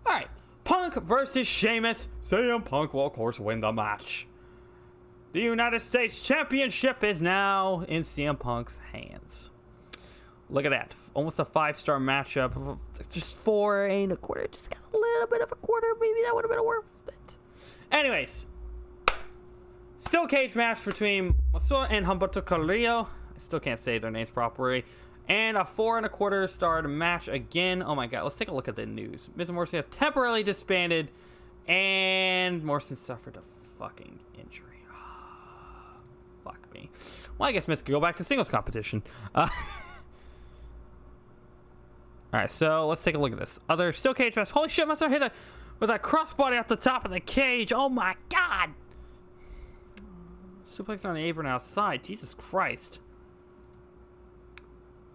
All right. Punk versus Sheamus. CM Punk will, of course, win the match. The United States Championship is now in CM Punk's hands. Look at that. Almost a 5-star matchup. Just 4 1/4. Just got a little bit of a quarter. Maybe that would have been worth it. Anyways. Still cage match between Masura and Humberto Carrillo. I still can't say their names properly. And a 4 1/4 star match again. Oh my God, let's take a look at the news. Miz and Morrison have temporarily disbanded, and Morrison suffered a fucking injury. Oh, fuck me. Well, I guess Miz could go back to singles competition. Alright, so let's take a look at this. Other still cage match. Holy shit, Miz hit with a crossbody off the top of the cage. Oh my God. Suplex on the apron outside. Jesus Christ.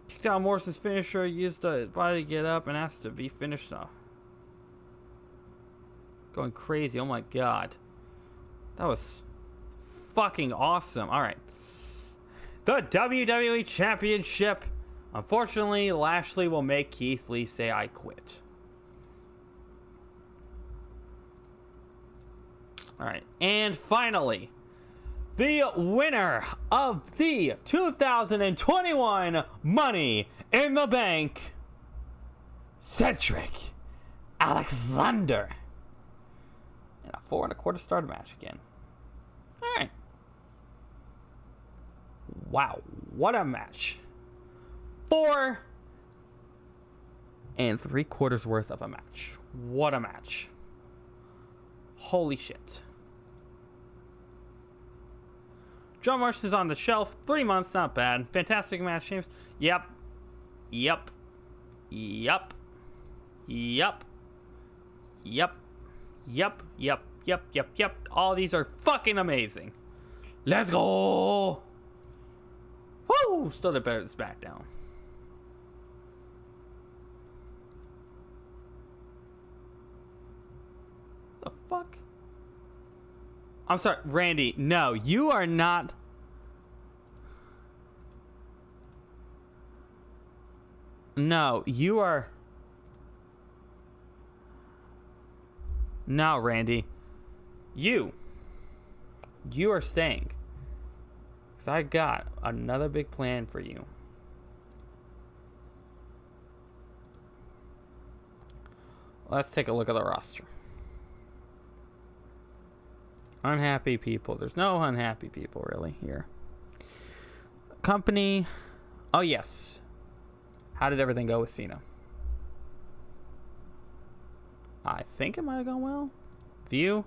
Kicked out Morrison's finisher, used the body to get up and asked to be finished off. Going crazy, oh my God. That was fucking awesome. Alright. The WWE Championship. Unfortunately, Lashley will make Keith Lee say I quit. Alright, and finally, the winner of the 2021 Money in the Bank, Cedric Alexander. And a 4 1/4 star match again. Alright. Wow, what a match. 4 3/4 worth of a match. What a match. Holy shit. John Morrison's on the shelf. 3 months, not bad. Fantastic match, James. Yep. Yep. Yep. Yep. Yep. Yep. Yep. Yep. Yep. Yep. All these are fucking amazing. Let's go. Woo! Still did better than SmackDown. The fuck? I'm sorry, Randy. No, you are not. No, you are. No, Randy. You are staying. Because I got another big plan for you. Let's take a look at the roster. Unhappy people. There's no unhappy people really here. Company. Oh, yes. How did everything go with Cena? I think it might have gone well. View.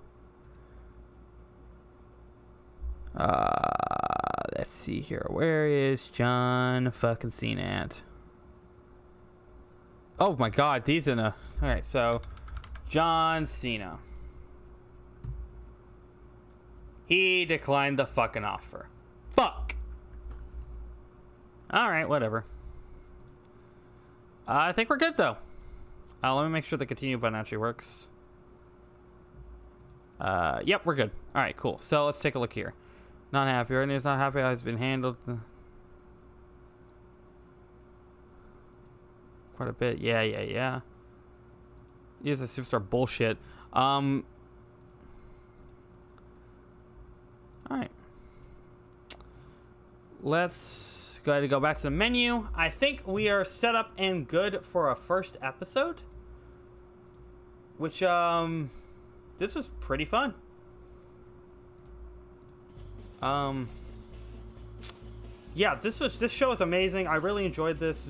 Let's see here. Where is John fucking Cena at? Oh my God, these in a. All right, so John Cena. He declined the fucking offer. Fuck. Alright, whatever. I think we're good, though. Let me make sure the continue button actually works. Yep, we're good. Alright, cool. So let's take a look here. Not happy. Right? He's not happy how it's been handled. Quite a bit. Yeah. Use the superstar bullshit. Alright. Let's go ahead and go back to the menu. I think we are set up and good for a first episode. Which, this was pretty fun. Yeah, this show is amazing. I really enjoyed this.